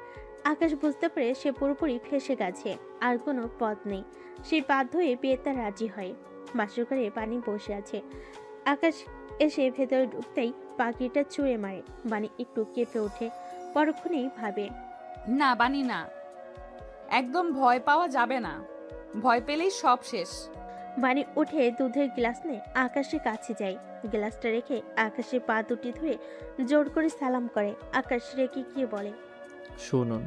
Speaker 3: আকাশ বুঝতে পারে সে পুরোপুরি ফেসে গেছে, আর কোনো পথ নেই। সে বাধ্য হয়ে বিয়েতে রাজি হয়। বাসর ঘরে পানি বসে আছে। আকাশ এসে ভেতরে ঢুকতেই পাখিটা ছুঁড়ে মারে। বানি একটু কেঁপে ওঠে। পরক্ষণেই ভাবে,
Speaker 1: না বানি না, একদম ভয় পাওয়া যাবে না, ভয় পেলেই সব শেষ।
Speaker 3: বানি উঠে দুধের গ্লাস নিয়ে আকাশের কাছে যায়। গ্লাসটা রেখে আকাশের পা দুটি ধরে জোর করে সালাম করে। আকাশ রেখে গিয়ে বলে,
Speaker 4: শুনুন,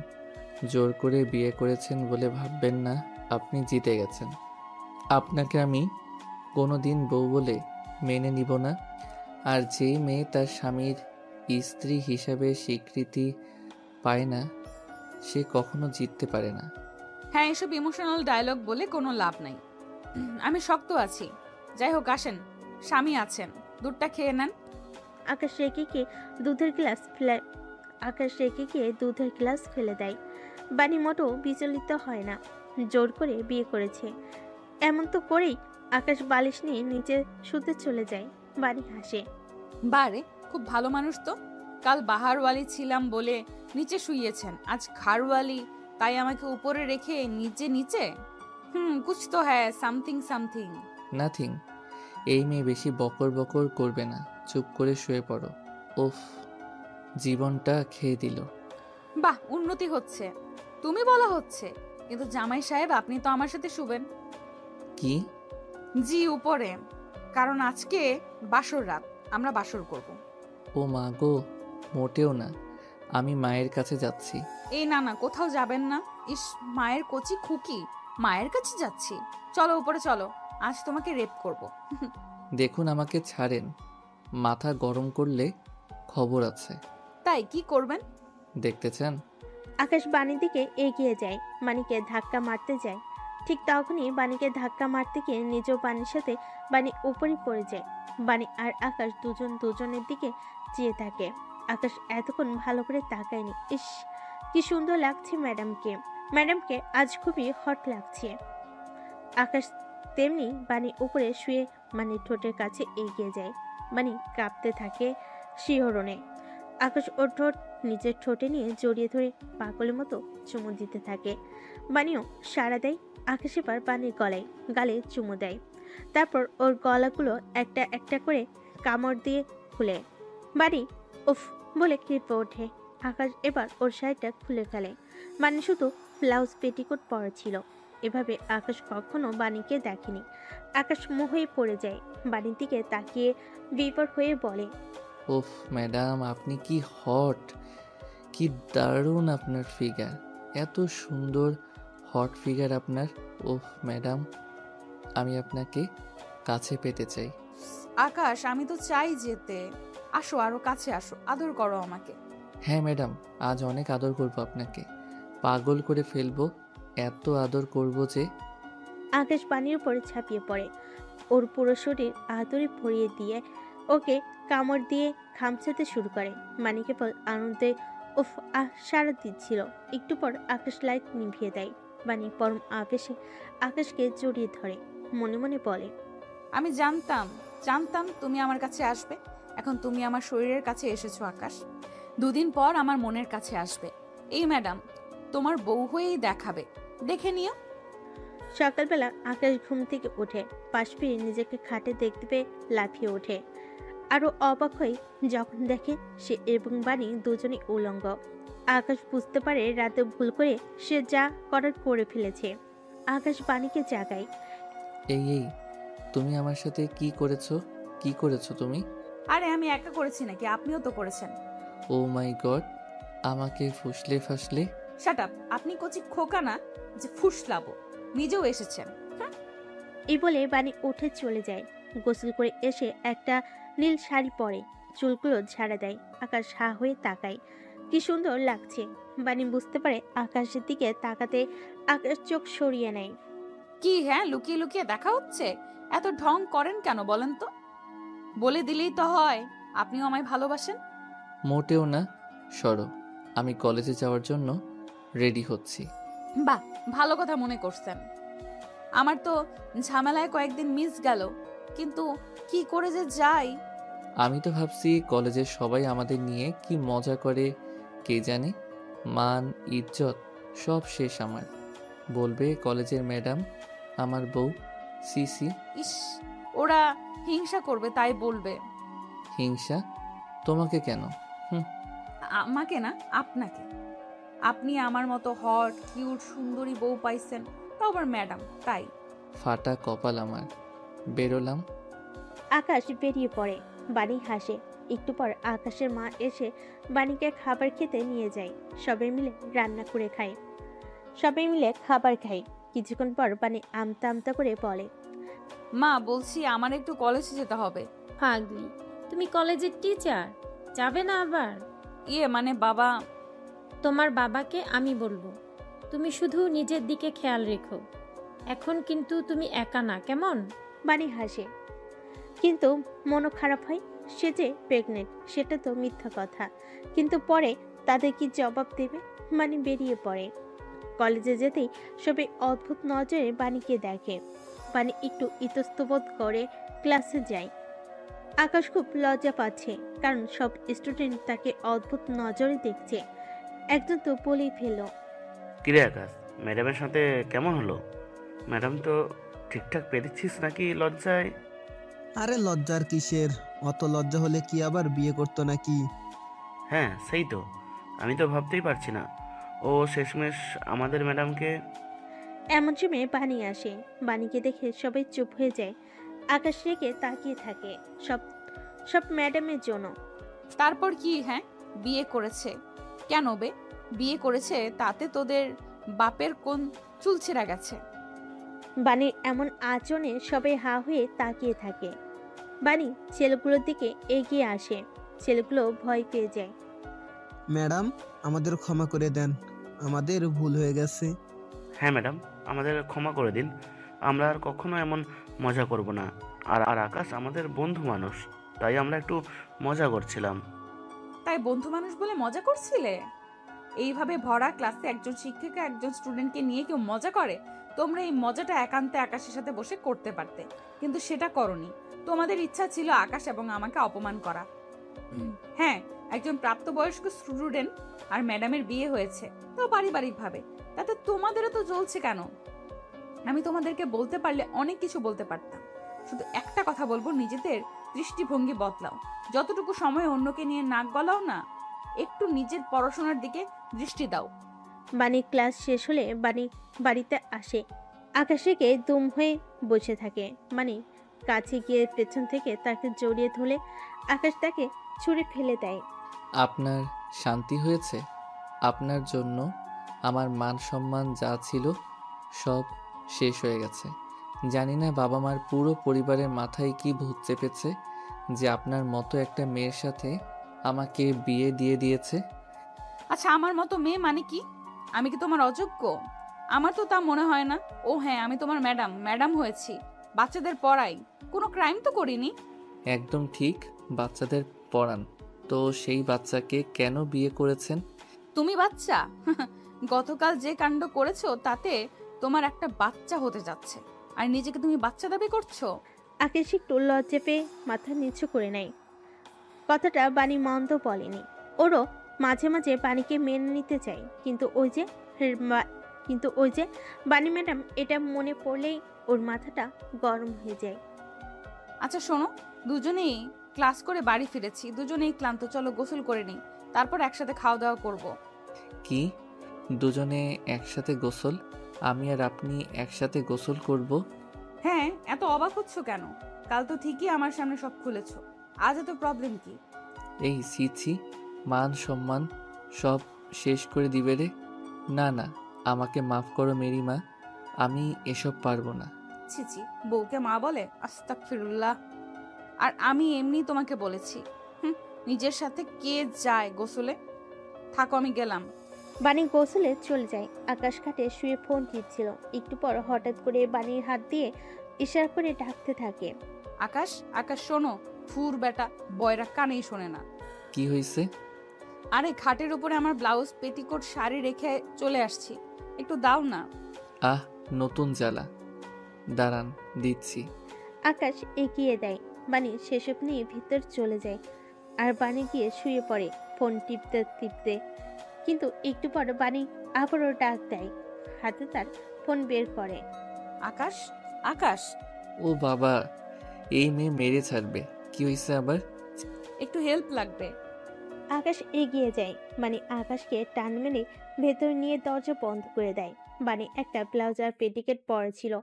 Speaker 4: জোর করে বিয়ে করেছেন বলে ভাববেন না আপনি জিতে গেছেন। আপনাকে আমি কোনো দিন বউ বলে মেনে নিব না। আর যেই মেয়ে তার স্বামীর স্ত্রী হিসাবে স্বীকৃতি পায় না, সে কখনো জিততে পারে না।
Speaker 1: হ্যাঁ, এসব ইমোশনাল ডায়লগ বলে কোনো লাভ নাই। আমি শক্ত আছি। যাই হোক, আসেন, স্বামী আছেন, দুধটা খেয়ে নেন।
Speaker 3: আকাশ রেখে গিয়ে দুধের গ্লাস ফেলে দেয়। বানি মোটো বিচলিত হয় না। জোর করে বিয়ে করেছে, এমন তো করেই আকাশ বালিশ নিয়ে নিচে শুতে চলে যায়। বাড়ি হাসে।
Speaker 1: বারে খুব ভালো মানুষ তো। কাল বাহারওয়ালি ছিলাম বলে নিচে শুইয়েছেন, আজ ঘাড়ওয়ালি, তাই আমাকে উপরে রেখে নিচে নিচে। কুছ তো হ্যায়, সামথিং সামথিং।
Speaker 4: নাথিং। এই মেয়ে বেশি বকর বকর করবে না, চুপ করে শুয়ে পড়ো। ওফ, জীবনটা খেয়ে দিল।
Speaker 1: বাহ, উন্নতি হচ্ছে। তুমি বলা হচ্ছে, কিন্তু জামাই সাহেব আপনি তো আমার সাথে শুবেন।
Speaker 4: কি?
Speaker 1: জি, উপরে, কারণ আজকে বাসর রাত, আমরা বাসর করব।
Speaker 4: ও মা গো, মোটেও না, আমি মায়ের কাছে যাচ্ছি।
Speaker 1: এই না না, কোথাও যাবেন না। ইস, মায়ের কচি খুকি, মায়ের কাছে যাচ্ছি। চলো উপরে চলো, আজ তোমাকে রেপ করব।
Speaker 4: দেখুন আমাকে ছাড়েন, মাথা গরম করলে খবর আছে।
Speaker 1: তাই কি করবেন?
Speaker 4: দেখতে চান?
Speaker 3: আকাশ বাণীর দিকে এগিয়ে যায়, বাণীকে ধাক্কা মারতে যায়। ঠিক তখনই বাণীকে ধাক্কা মারতে গিয়ে নিজেও বাণীর সাথে বাণী উপরে পড়ে যায়। বাণী আর আকাশ দুজনের দিকে চেয়ে থাকে। আকাশ এতক্ষণ ভালো করে তাকায়নি। ইস, কি সুন্দর লাগছে ম্যাডামকে। ম্যাডামকে আজ খুবই হট লাগছে। আকাশ তেমনি বাণী উপরে শুয়ে বাণীর ঠোঁটের কাছে এগিয়ে যায়। বাণী কাঁপতে থাকে শিহরণে। আকাশ ওর ঠোঁট নিজের ঠোঁটে নিয়ে জড়িয়ে ধরে পাগলের মতো চুমু দিতে থাকে। বাণীও সাড়া দেয়। আকাশ এবার বাণীর গালে চুমু দেয়। তারপর ওর গলাগুলো একটা একটা করে কামড় দিয়ে খুলে। বাণী উফ বলে কেঁপে ওঠে। আকাশ এবার ওর শাড়িটা খুলে ফেলে। বাণী শুধু ব্লাউজ পেটিকোট পরা ছিল। এভাবে আকাশ কখনো বাণীকে দেখেনি। আকাশ মোহে পড়ে যায়। বাণীর দিকে তাকিয়ে বিপর হয়ে বলে,
Speaker 4: ওফ ম্যাডাম, আপনি কি হট, কি দারুণ আপনার ফিগার, এত সুন্দর হট ফিগার আপনার। ওফ ম্যাডাম, আমি আপনাকে কাছে পেতে চাই।
Speaker 1: আকাশ, আমি তো চাই যেতে। আসো, আরো কাছে আসো, আদর করো আমাকে।
Speaker 4: হ্যাঁ ম্যাডাম, আজ অনেক আদর করব আপনাকে, পাগল করে ফেলবো, এত আদর করব যে।
Speaker 3: আকাশ বাণীর উপরে ঝাঁপিয়ে পড়ে। ওর পুরো শরীর আদরে ভরিয়ে দিয়ে ওকে কামড় দিয়ে খামচাতে শুরু করে। বাণী কেবল আনন্দে উফ আহ সারা দিচ্ছিল। একটু পর আকাশ লাইট নিভিয়ে দেয়। বাণী পরম আবেশে আকাশকে জড়িয়ে ধরে, মনে মনে বলে,
Speaker 1: আমি জানতাম তুমি আমার কাছে আসবে। এখন তুমি আমার শরীরের কাছে এসেছো আকাশ। দুদিন পর আমার মনের কাছে আসবে। এই ম্যাডাম তোমার বউ হয়েই দেখাবে, দেখে নিও।
Speaker 3: সকালবেলা আকাশ ঘুম থেকে উঠে পাশ ফিরে নিজেকে খাটে দেখতে পেয়ে লাফিয়ে ওঠে। আরো অবাক হয়ে যখন দেখে সে এবং বাণী দুজনেই উলঙ্গ। আকাশ বুঝতে পারে রাতে ভুল করে সে যা করার করে ফেলেছে। আকাশ বাণীকে জাগায়।
Speaker 4: এই তুমি আমার সাথে কি করেছো তুমি?
Speaker 1: আরে আমি একা করেছি নাকি, আপনিও তো করেছেন।
Speaker 4: ও মাই গড, আমাকে ফাসলে।
Speaker 1: শাট আপ, আপনি কচি খোকা না যে ফুসলাবো, নিজেও এসেছেন।
Speaker 3: এই বলে বাণী উঠে চলে যায়। গোসল করে এসে একটা নীল শাড়ি পরে চুলগুলো ঝাড়া দেয়। আকাশ হা হয়ে তাকায়, কি সুন্দর লাগছে। বাণী বুঝতে পারে আকাশের দিকে তাকাতে আকাশ চোখ সরিয়ে নেয়।
Speaker 1: কি হ্যাঁ, লুকিয়ে লুকিয়ে দেখা হচ্ছে? এত ঢং করেন কেন বলেন তো? বলে দিলেই তো হয় আপনিও আমায় ভালোবাসেন।
Speaker 4: মোটেও না, সরো, আমি কলেজে যাওয়ার জন্য রেডি হচ্ছি।
Speaker 1: বাহ, ভালো কথা মনে করছেন। আমার তো ঝামেলায় কয়েকদিন মিস গেল, কিন্তু কি করে যে যাই।
Speaker 4: আমি তো ভাবছি কলেজের সবাই আমাদের নিয়ে কি মজা করে কে জানে, মান ইজ্জত সব শেষ আমার। বলবে কলেজের ম্যাডাম আমার বউ। সিসি,
Speaker 1: ইস, ওরা হিংসা করবে তাই বলবে।
Speaker 4: হিংসা? তোমাকে কেন?
Speaker 1: আমাকে না, আপনাকে। আপনি আমার মতো হট কিউট সুন্দরী বউ পাইছেন, তাও আবার ম্যাডাম, তাই।
Speaker 4: ফাটা কপাল আমার। বেরোলাম।
Speaker 3: আকাশ বেরিয়ে পড়ে। বাণী হাসে। একটু পর আকাশের মা এসে বাণীকে খাবার খেতে নিয়ে যায়। সবাই মিলে রান্না করে খায়। সবাই মিলে খাবার খায়। কিছুক্ষণ পর বাণী আমতা আমতা করে বলে,
Speaker 1: মা বলছি আমার একটু কলেজে যেতে হবে।
Speaker 12: পাগলি, তুমি কলেজের টিচার, যাবে না আবার?
Speaker 1: মানে বাবা।
Speaker 12: তোমার বাবাকে আমি বলবো। তুমি শুধু নিজের দিকে খেয়াল রেখো। এখন কিন্তু তুমি একা না, কেমন?
Speaker 3: বাণী হাসে, কিন্তু মনও খারাপ হয়। সে যে প্রেগনেন্ট সেটা তো মিথ্যা কথা, কিন্তু পরে তাদের কি জবাব দেবে? বাণী বেরিয়ে পড়ে। কলেজে যেতেই সবাই অদ্ভুত নজরে বাণীকে দেখে। বানি একটু ইতস্তবোধ করে ক্লাসে যায়। আকাশ খুব লজ্জা পাচ্ছে, কারণ সব স্টুডেন্ট তাকে অদ্ভুত নজরে দেখছে। একজন তো বলেই ফেলল,
Speaker 16: কিরে আকাশ, ম্যাডামের সাথে কেমন হলো? ম্যাডাম তো ঠিকঠাক পেরেছিস নাকি লজ্জায়?
Speaker 17: আরে লজ্জার কিসের? অত লজ্জা হলে কি আবার বিয়ে করতো নাকি?
Speaker 16: হ্যাঁ সেই তো, আমি তো ভাবতেই পারছি না ও শেষমেশ আমাদের ম্যাডামকে।
Speaker 3: এমন সময় বানি আসে। বানিকে দেখে সবাই চুপ হয়ে যায়। আকাশ রেখে তাকিয়ে থাকে সব সব ম্যাডামের জন্য।
Speaker 1: তারপর কি? হ্যাঁ, বিয়ে করেছে কেন বে? বিয়ে করেছে তাতে তোদের বাপের কোন চুল ছেঁড়া গেছে?
Speaker 3: বানির এমন আচরণে সবাই হা হয়ে তাকিয়ে থাকে। বানি ছেলেগুলোর দিকে এগিয়ে আসে। ছেলেগুলো ভয় পেয়ে যায়।
Speaker 17: ম্যাডাম, আমাদের ক্ষমা করে দেন, আমাদের ভুল হয়ে গেছে।
Speaker 16: হ্যাঁ ম্যাডাম, আমাদের ক্ষমা করে দিন, আমরা আর কখনো এমন মজা করব না। আর আর আকাশ আমাদের বন্ধু মানুষ, তাই আমরা একটু মজা করছিলাম।
Speaker 1: তাই বন্ধু মানুষ বলে মজা করছিলে? এইভাবে ভরা ক্লাসে একজন শিক্ষিকা একজন স্টুডেন্টকে নিয়ে কেউ মজা করে? তোমরা এই মজাটা একান্তে আকাশের সাথে বসে করতে পারতে, কিন্তু সেটা করনি। তোমাদের ইচ্ছা ছিল আকাশ এবং আমাকে অপমান করা। হ্যাঁ, একজন প্রাপ্তবয়স্ক স্টুডেন্ট আর ম্যাডামের বিয়ে হয়েছে, তাও পারিবারিকভাবে, তাতে তোমাদেরও তো জ্বলছে কেন? আমি তোমাদেরকে বলতে পারলে অনেক কিছু বলতে পারতাম। শুধু একটা কথা বলবো, নিজেদের দৃষ্টিভঙ্গি বদলাও। যতটুকু সময় অন্যকে নিয়ে নাক গলাও না, একটু নিজের পড়াশোনার দিকে দৃষ্টি দাও।
Speaker 3: বানি ক্লাস শেষ হলে বানি বাড়িতে আসে। আকাশকে দুম হয়ে বসে থাকে। মানে কাছে গিয়ে পেছন থেকে তাকে জড়িয়ে ধরে আকাশ তাকে ছুঁড়ে ফেলে দেয়।
Speaker 4: আপনার শান্তি হয়েছে? আপনার জন্য আমার মান সম্মান যা ছিল সব শেষ হয়ে গেছে। জানি না বাবা মার পুরো পরিবারের মাথায় কি ভূত চেপেছে যে আপনার মতো একটা মেয়ের সাথে আমাকে বিয়ে দিয়ে দিয়েছে।
Speaker 1: আচ্ছা, আমার মতো মেয়ে মানে কি? আমি কি তোমার অযোগ্য? আমার তো তা মনে হয় না। ও হ্যাঁ, আমি তোমার ম্যাডাম হয়েছি, বাচ্চাদের পড়াই, কোনো ক্রাইম তো করিনি।
Speaker 4: একদম ঠিক, বাচ্চাদের পড়ান। তো সেই বাচ্চাকে কেন বিয়ে করেছেন?
Speaker 1: তুমি বাচ্চা? গতকাল যে কাণ্ড করেছো তাতে তোমার একটা বাচ্চা হতে যাচ্ছে, আর নিজেকে তুমি বাচ্চা দাবি করছো।
Speaker 3: আকাশ একটু লজ্জা পেয়ে মাথা নিচু করে নেয়। কথাটা বানি মন্দ বলেনি। ওরও মাঝে মাঝে বানিকে মেনে নিতে চায়, কিন্তু ওই যে বানি ম্যাডাম, এটা মনে পড়লেই ওর মাথাটা গরম হয়ে যায়।
Speaker 1: আচ্ছা শোনো, দুজনেই ক্লাস করে বাড়ি ফিরেছি, দুজনেই ক্লান্ত, চলো গোসল করে নিই, তারপর একসাথে খাওয়া দাওয়া করব।
Speaker 4: কি দুজনে একসাথে গোসল? আমি আর আপনি একসাথে গোসল করব?
Speaker 1: হ্যাঁ, এত অবাক হচ্ছ কেন? কাল তো ঠিকই আমার সামনে সব খুলেছো, আজ এত প্রবলেম কি?
Speaker 4: এই ছি, মান সম্মান সব শেষ করে দিবে রে। না না, আমাকে মাফ করো মেরি মা, আমি এসব পারবো না।
Speaker 1: ছি, বউকে মা বলে? আস্তাগফিরুল্লাহ। আর আমি এমনি তোমাকে বলেছি। নিজের সাথে কে যায় গোসলে? থাকো, আমি গেলাম।
Speaker 3: বানি গোসলে চলে যায়। আকাশ খাটে শুয়ে ফোন টিপছিল। একটু পর হঠাৎ করে বানির হাত দিয়ে ইশারা করে ডাকতে থাকে।
Speaker 1: আকাশ, আকাশ শোনো। ফুর বেটা, বয়রা কানেই শোনে না।
Speaker 4: কি হয়েছে?
Speaker 1: আরে খাটের উপরে আমার ব্লাউজ পেটিকোট শাড়ি রেখে চলে আসছি, একটু দাও না।
Speaker 4: আহ, নতুন জ্বালা, দাঁড়ান দিচ্ছি।
Speaker 3: আকাশ এগিয়ে দেয়। বানি সেসব নিয়ে ভিতর চলে যায়। আর বানি গিয়ে শুয়ে পড়ে ফোন টিপতে টিপতে। কিন্তু একটু পর বানি আবারও ডাক দেয়। হাতে তার ফোন বের করে।
Speaker 1: আকাশ, আকাশ।
Speaker 4: ও বাবা, এই মেয়ে মেরে ছাড়বে। কি হয়েছে আবার?
Speaker 1: একটু হেল্প লাগবে।
Speaker 3: আকাশ এগিয়ে যায়। মানে আকাশকে টান মেরে ভেতর নিয়ে দরজা বন্ধ করে দেয়। বানি একটা ব্লাউজ আর পেটিকেট পরা ছিল।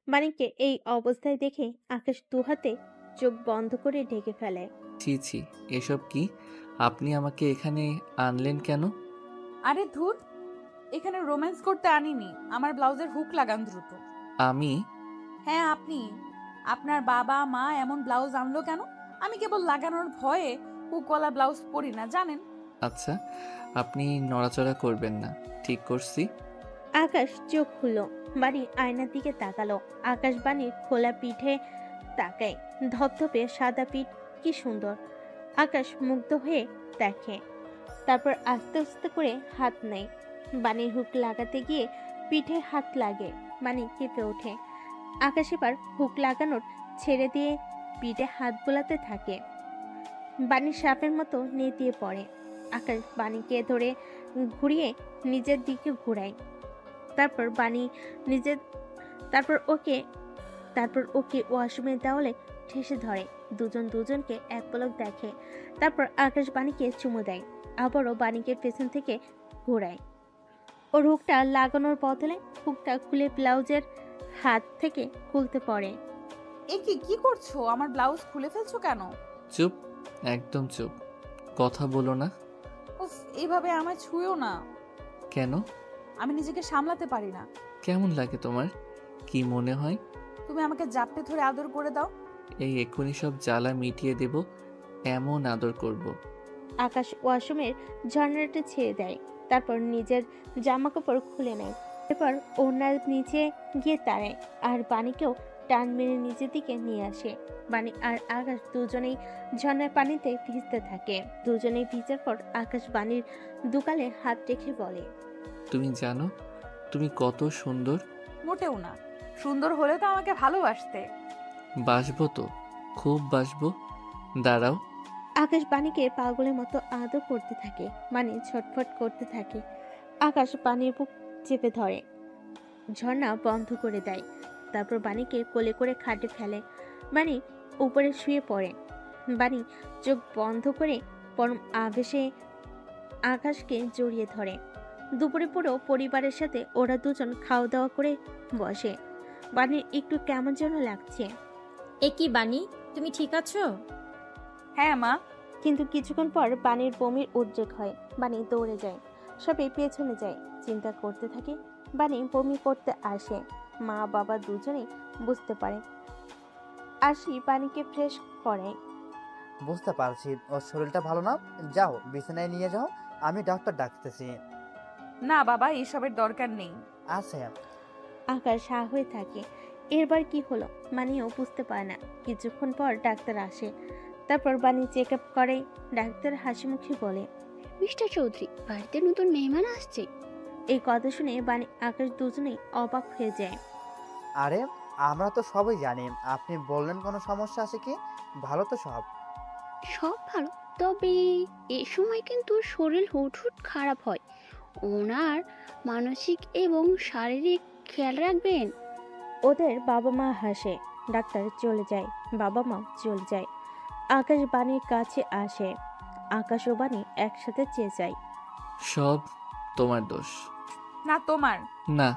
Speaker 3: বানিকে এই অবস্থায় দেখে আকাশ দুহাতে চোখ বন্ধ করে ঢেকে ফেলে।
Speaker 4: ছি, এসব কি? আপনি আমাকে এখানে আনলেন কেন?
Speaker 1: আরে ধুর, এখানে রোম্যান্স করতে আনিনি, আমার ব্লাউজের হুক লাগান দ্রুত।
Speaker 4: আমি?
Speaker 1: হ্যাঁ আপনি। আপনার বাবা মা এমন ব্লাউজ আনলো কেন? আমি কেবল লাগানোর ভয়ে হুকওয়ালা ব্লাউজ পরি না, জানেন।
Speaker 4: আচ্ছা, আপনি নড়াচড়া করবেন না, ঠিক করছি।
Speaker 3: আকাশ চোখ খুলল। বানি আয়নার দিকে তাকালো। আকাশ বানির খোলা পিঠে তাকায়। ধপধপে সাদা পিঠ, কি সুন্দর। আকাশ মুগ্ধ হয়ে দেখে। তারপর আস্তে আস্তে করে হাত নেয়। বানির হুক লাগাতে গিয়ে পিঠে হাত লাগে। বানি কেঁপে ওঠে। আকাশ এবার হুক লাগানোর ছেড়ে দিয়ে পিঠে হাত বোলাতে থাকে। বাণী সাপের মতো নেতিয়ে পড়ে। আকাশ বাণীকে ধরে ঘুরিয়ে নিজের দিকে ঘুরায়। তারপর বাণী নিজের তারপর ওকে ওয়াশরুমের দেওয়ালে ঠেসে ধরে। দুজন দুজনকে এক পলক দেখে। তারপর আকাশ বাণীকে চুমু দেয়, আবারও বাণীকে পেছন থেকে ঘোরায়। ওর হুকটা লাগানোর বদলে হুকটা খুলে ব্লাউজের হাত থেকে খুলতে পড়ে।
Speaker 1: এ কি করছো? আমার ব্লাউজ খুলে ফেলছো কেন?
Speaker 4: চুপ, একদম চুপ, কথা বলো না।
Speaker 1: উফ, এইভাবে আমায় ছুঁয়ো না।
Speaker 4: কেন?
Speaker 1: আমি নিজেকে সামলাতে পারি না।
Speaker 4: কেমন লাগে তোমার? কি মনে হয়?
Speaker 1: তুমি আমাকে জাপটে ধরে আদর করে দাও।
Speaker 4: এই এক্ষুনি সব জ্বালা মিটিয়ে দেব, এমন আদর করব।
Speaker 3: আকাশ ওয়াশরুমের ঝর্ণাটা ছেড়ে দেয়। তারপর নিজের জামা কাপড় খুলে নেয়। এরপর ওনার নিচে গিয়ে দাঁড়ায় আর বাণীকেও টান মেরে নিচের দিকে নিয়ে আসে। বাণী আর আকাশ দুজনেই ঝর্ণার পানিতে ভিজতে থাকে। দুজনেই ভিজার পর আকাশ বাণীর দুকালে হাত রেখে বলে,
Speaker 4: তুমি জানো তুমি কত সুন্দর?
Speaker 1: মোটেও না। সুন্দর হলে তো আমাকে ভালোবাসতে।
Speaker 4: বাসবো তো, খুব বাসবো। দাঁড়াও।
Speaker 3: আকাশ বাণীকে পাগলের মতো আদর করতে থাকে। বাণী ছটফট করতে থাকে। আকাশ বাণীর বুক চেপে ধরে, ঝর্ণা বন্ধ করে দেয়। তারপর বাণীকে কোলে করে খাটে ফেলে। বাণী উপরে শুয়ে পড়ে। বাণী চোখ বন্ধ করে পরম আবেশে আকাশকে জড়িয়ে ধরে। দুপুরে পুরো পরিবারের সাথে ওরা দুজন খাওয়া দাওয়া করে বসে। বাণীর একটু কেমন যেন লাগছে।
Speaker 12: এ কি বাণী, তুমি ঠিক আছো?
Speaker 1: হ্যাঁ মা।
Speaker 3: কিন্তু কিছুক্ষণ পর বাণীর বমির উদ্রেক হয়। বাণী দৌড়ে যায়, সবাই পেছনে যায়, চিন্তা করতে থাকে। বাণী বমি করতে আসে। মা বাবা দুজনেই বুঝতে পারে। আরশি বাণীকে ফ্রেশ করে।
Speaker 13: বুঝতে পারছি ওর শরীরটা ভালো না, যাও বিছানায় নিয়ে যাও, আমি ডাক্তার ডাকতেছি।
Speaker 1: না বাবা, এসবের দরকার নেই।
Speaker 13: আছে।
Speaker 3: আকাশ হা হয়ে থাকে। এরবার কি হলো বাণীও বুঝতে পারে না। কিছুক্ষণ পর ডাক্তার আসে। তারপর বাণী চেক আপ করে। ডাক্তার হাসি মুখে বলে,
Speaker 18: মিস্টার চৌধুরী, বাড়িতে নতুন মেহমান আসছে।
Speaker 3: এই কথা শুনে বাণী আকাশ দুজনেই অবাক হয়ে যায়।
Speaker 13: আরে আমরা তো সবই জানি, আপনি বললেন কোনো সমস্যা আছে কি? ভালো তো সব?
Speaker 18: সব ভালো, তবে এ সময় কিন্তু শরীর হুট খারাপ হয়। ওনার মানসিক এবং শারীরিক খেয়াল রাখবেন।
Speaker 3: ওদের বাবা মা হাসে। ডাক্তার চলে যায়, বাবা মা চলে যায়। আকাশ বাণীর কাছে আসে। আকাশ ও বাণী একসাথে চেয়ে যায়।
Speaker 4: সব তোমার দোষ।
Speaker 1: না তোমার।
Speaker 4: না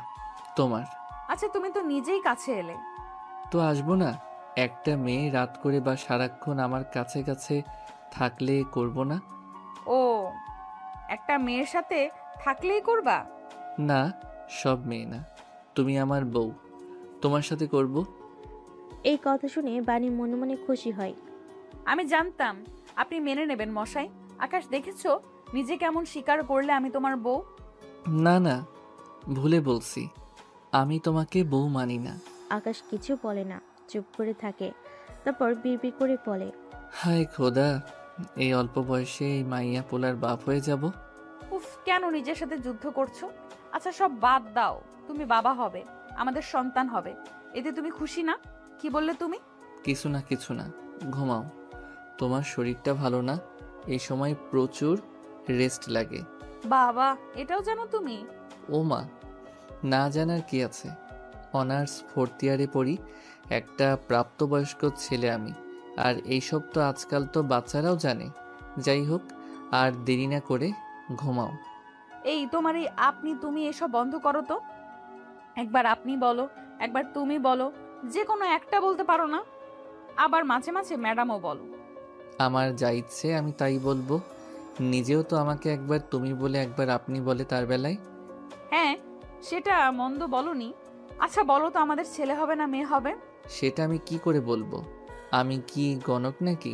Speaker 4: তোমার।
Speaker 1: আচ্ছা তুমি তো নিজেই কাছে এলে।
Speaker 4: তো আসবো না? একটা মেয়ে রাত করে বা সারাক্ষণ আমার কাছে কাছে থাকলে করব না?
Speaker 1: ও, একটা মেয়ের সাথে থাকলেই করবা?
Speaker 4: না, সব মেয়ে না, তুমি আমার বউ, তোমার সাথে করব।
Speaker 3: এই কথা শুনে বাণী মনে মনে খুশি হয়।
Speaker 1: আমি জানতাম আপনি মেনে নেবেন মশাই। আকাশ দেখেছো নিজে কেমন স্বীকার করলে আমি তোমার বউ।
Speaker 4: না না, ভুলে বলছি, আমি তোমাকে বউ মানি না।
Speaker 3: আকাশ কিছু বলে না, চুপ করে থাকে। তারপর বিড়বিড় করে বলে,
Speaker 4: হায় খোদা, এই অল্প বয়সে এই মাইয়া পোলার বাপ হয়ে যাব।
Speaker 1: উফ, কেন নিজের সাথে যুদ্ধ করছো? আচ্ছা সব বাদ দাও, তুমি বাবা হবে, আমাদের সন্তান হবে, এতে তুমি খুশি না? কি বললে তুমি?
Speaker 4: কিছু না, ঘুমাও। তোমার শরীরটা ভালো না, এই সময় প্রচুর রেস্ট লাগে।
Speaker 1: বাবা, এটাও জানো তুমি?
Speaker 4: ও মা, না জানার কি আছে? অনার্স 4th ইয়ারে পড়ি, একটা প্রাপ্তবয়স্ক ছেলে আমি। আর এইসব তো আজকাল তো বাচ্চারাও জানে। যাই হোক, আর দেরি না করে ঘুমাও।
Speaker 1: এই তোমার এই আপনি তুমি এসব বন্ধ করো তো। একবার আপনি বলো, একবার তুমি বলো, যে কোনো একটা বলতে পারো না? আবার মাঝে মাঝে ম্যাডামও বলো।
Speaker 4: আমার যা ইচ্ছে আমি তাই বলবো। নিজেও তো আমাকে একবার তুমি বলে একবার আপনি বলে তার বেলায়।
Speaker 1: হ্যাঁ, সেটা মন্দ বলনি। আচ্ছা বলো তো, আমাদের ছেলে হবে না মেয়ে হবে?
Speaker 4: সেটা আমি কি করে বলবো? আমি কি গণক নাকি?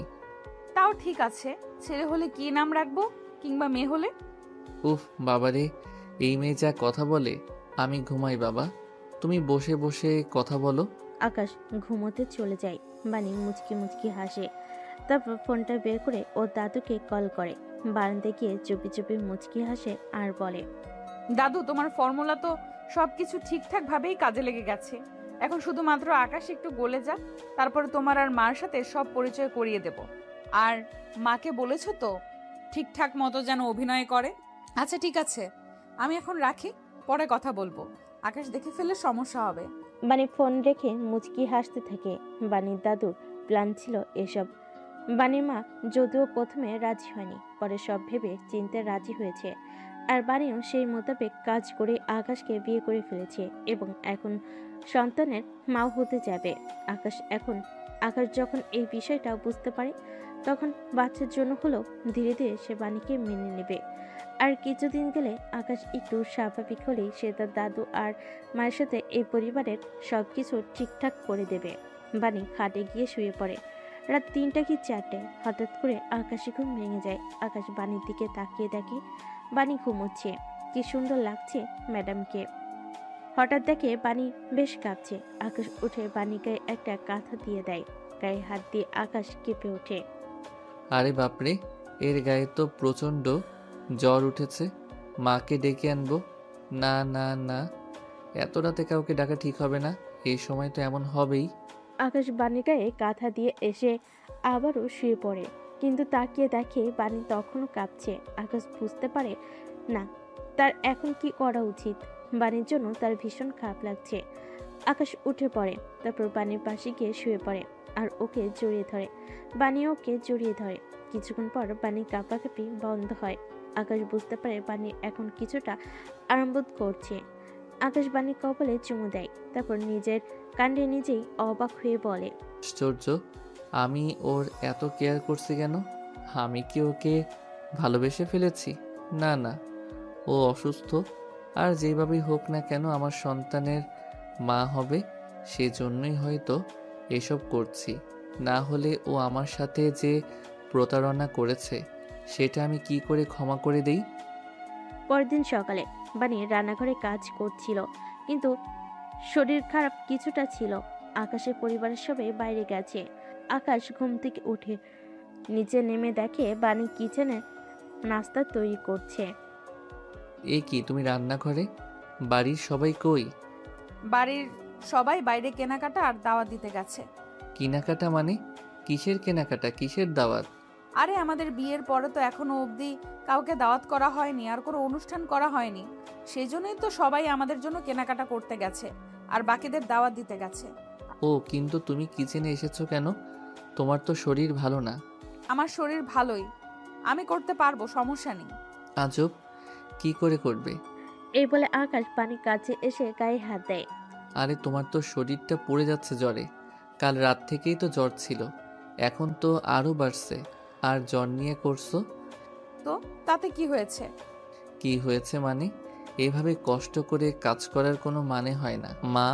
Speaker 1: তাও ঠিক আছে, ছেলে হলে কি নাম রাখবো, কিংবা মেয়ে হলে?
Speaker 4: উফ বাবারে, এই মেয়ে যা কথা বলে। আমি ঘুমাই বাবা, তুমি বসে বসে কথা বলো।
Speaker 3: আকাশ ঘুমোতে চলে যায়। বাণী মুচকি মুচকি হাসে। তারপর ফোনটা বের করে ও দাদুকে কল করে। বারান্দায় গিয়ে চুপি চুপি মুচকি হাসে আর বলে,
Speaker 1: দাদু, তোমার ফর্মুলা তো সবকিছু ঠিকঠাক ভাবেই কাজে লেগে গেছে। এখন শুধুমাত্র আকাশ একটু গলে যাক, তারপরে তোমার আর মার সাথে সব পরিচয় করিয়ে দেব। আর মাকে বলেছো তো ঠিকঠাক মতো যেন অভিনয় করে? আচ্ছা ঠিক আছে, আমি এখন রাখি, পরে কথা বলবো। আকাশ দেখে ফেললে সমস্যা হবে।
Speaker 3: বানি ফোন রেখে মুচকি হাসতে থাকে। বানির দাদুর প্ল্যান ছিল এসব। বানির মা যদিও প্রথমে রাজি হয়নি, পরে সব ভেবে চিনতে রাজি হয়েছে। আর বানিও সেই মোতাবেক কাজ করে আকাশকে বিয়ে করে ফেলেছে এবং এখন সন্তানের মাও হতে যাবে। আকাশ যখন এই বিষয়টা বুঝতে পারে, তখন বাচ্চার জন্য হলেও ধীরে ধীরে সে বাণীকে মেনে নেবে। আর কিছুদিন গেলে আকাশ একটু স্বাভাবিক হলেই সে তার দাদু আর মায়ের সাথে এই পরিবারের সব কিছু ঠিকঠাক করে দেবে। বাণী খাটে গিয়ে শুয়ে পড়ে। রাত 3টা কি 4টে হঠাৎ করে আকাশে ঘুম ভেঙে যায়। আকাশ বাণীর দিকে তাকিয়ে দেখে বাণী ঘুমোচ্ছে। কি সুন্দর লাগছে ম্যাডামকে। হঠাৎ দেখে বাণী বেশ কাঁপছে। আকাশ উঠে বাণী গায়ে একটা কাঁথা দিয়ে দেয়। গায়ে হাত দিয়ে আকাশ কেঁপে ওঠে।
Speaker 4: আরে বাপরে, এর গায়ে তো প্রচণ্ড জ্বর উঠেছে। মাকে ডেকে আনবো? না না না, এত রাতে কাউকে ডাকা ঠিক হবে না। এই সময় তো এমন হবেই।
Speaker 3: আকাশ বাণীর গায়ে কাঁথা দিয়ে এসে আবারও শুয়ে পড়ে, কিন্তু তাকিয়ে দেখে বাণী তখনও কাঁপছে। আকাশ বুঝতে পারে না তার এখন কি করা উচিত। বাণীর জন্য তার ভীষণ খারাপ লাগছে। আকাশ উঠে পড়ে, তারপর বাণীর পাশে গিয়ে শুয়ে পড়ে আর ওকে জড়িয়ে ধরে। বাণী ওকে জড়িয়ে ধরে। কিছুক্ষণ পর বাণীর কাঁপাকাঁপি বন্ধ হয়। আকাশ বুঝতে পারে বাণী এখন কিছুটা আরাম বোধ করছে। আকাশ বাণীর কপালে চুমু দেয়, তারপর নিজের কাণ্ডে নিজেই অবাক হয়ে বলে,
Speaker 4: আশ্চর্য, আমি ওর এত কেয়ার করছি কেন? আমি কি ওকে ভালোবেসে ফেলেছি? না না, ও অসুস্থ। আর যেভাবেই হোক না কেন আমার সন্তানের মা হবে, সেজন্যই হয়তো এসব করছি। না হলে ও আমার সাথে যে প্রতারণা করেছে সেটা আমি কি করে ক্ষমা করে দেই?
Speaker 3: পরদিন সকালে বাণী রান্নাঘরে কাজ করছিল, কিন্তু শরীর খারাপ কিছুটা ছিল। আকাশের পরিবারের সবাই বাইরে গেছে। আকাশ ঘুম থেকে উঠে নিচে নেমে দেখে বাণী কিচেনে নাস্তা তৈরি করছে।
Speaker 4: এ কি, তুমি রান্নাঘরে? বাড়ির সবাই কই?
Speaker 1: বাড়ির সবাই বাইরে কেনাকাটা আর দাওয়াত দিতে গেছে।
Speaker 4: কেনাকাটা মানে? কিসের কেনাকাটা, কিসের দাওয়াত?
Speaker 1: আরে আমাদের বিয়ের পরে তো এখনো অবধি কাউকে দাওয়াত করা হয়নি, আর কোনো অনুষ্ঠান করা হয়নি। সেই জন্যই তো সবাই আমাদের জন্য কেনাকাটা করতে গেছে আর বাকিদের দাওয়াত দিতে গেছে।
Speaker 4: ও, কিন্তু তুমি কিচেনে এসেছো কেন? তোমার তো শরীর ভালো না।
Speaker 1: আমার শরীর ভালোই, আমি করতে পারবো, সমস্যা নেই।
Speaker 4: আজব, কি করে করবে?
Speaker 3: এই বলে আকাশ বাণীর কাছে এসে গায়ে হাত দেয়।
Speaker 4: আরে তোমার তো শরীরটা পড়ে যাচ্ছে জ্বরে। কাল রাত থেকেই তো জ্বর ছিল, এখন তো আরো বাড়ছে। আর জ্বর নিয়ে করছো
Speaker 1: তো তাতে কি হয়েছে?
Speaker 4: কি হয়েছে মানে? এভাবে কষ্ট করে কাজ করার কোনো মানে হয় না। মা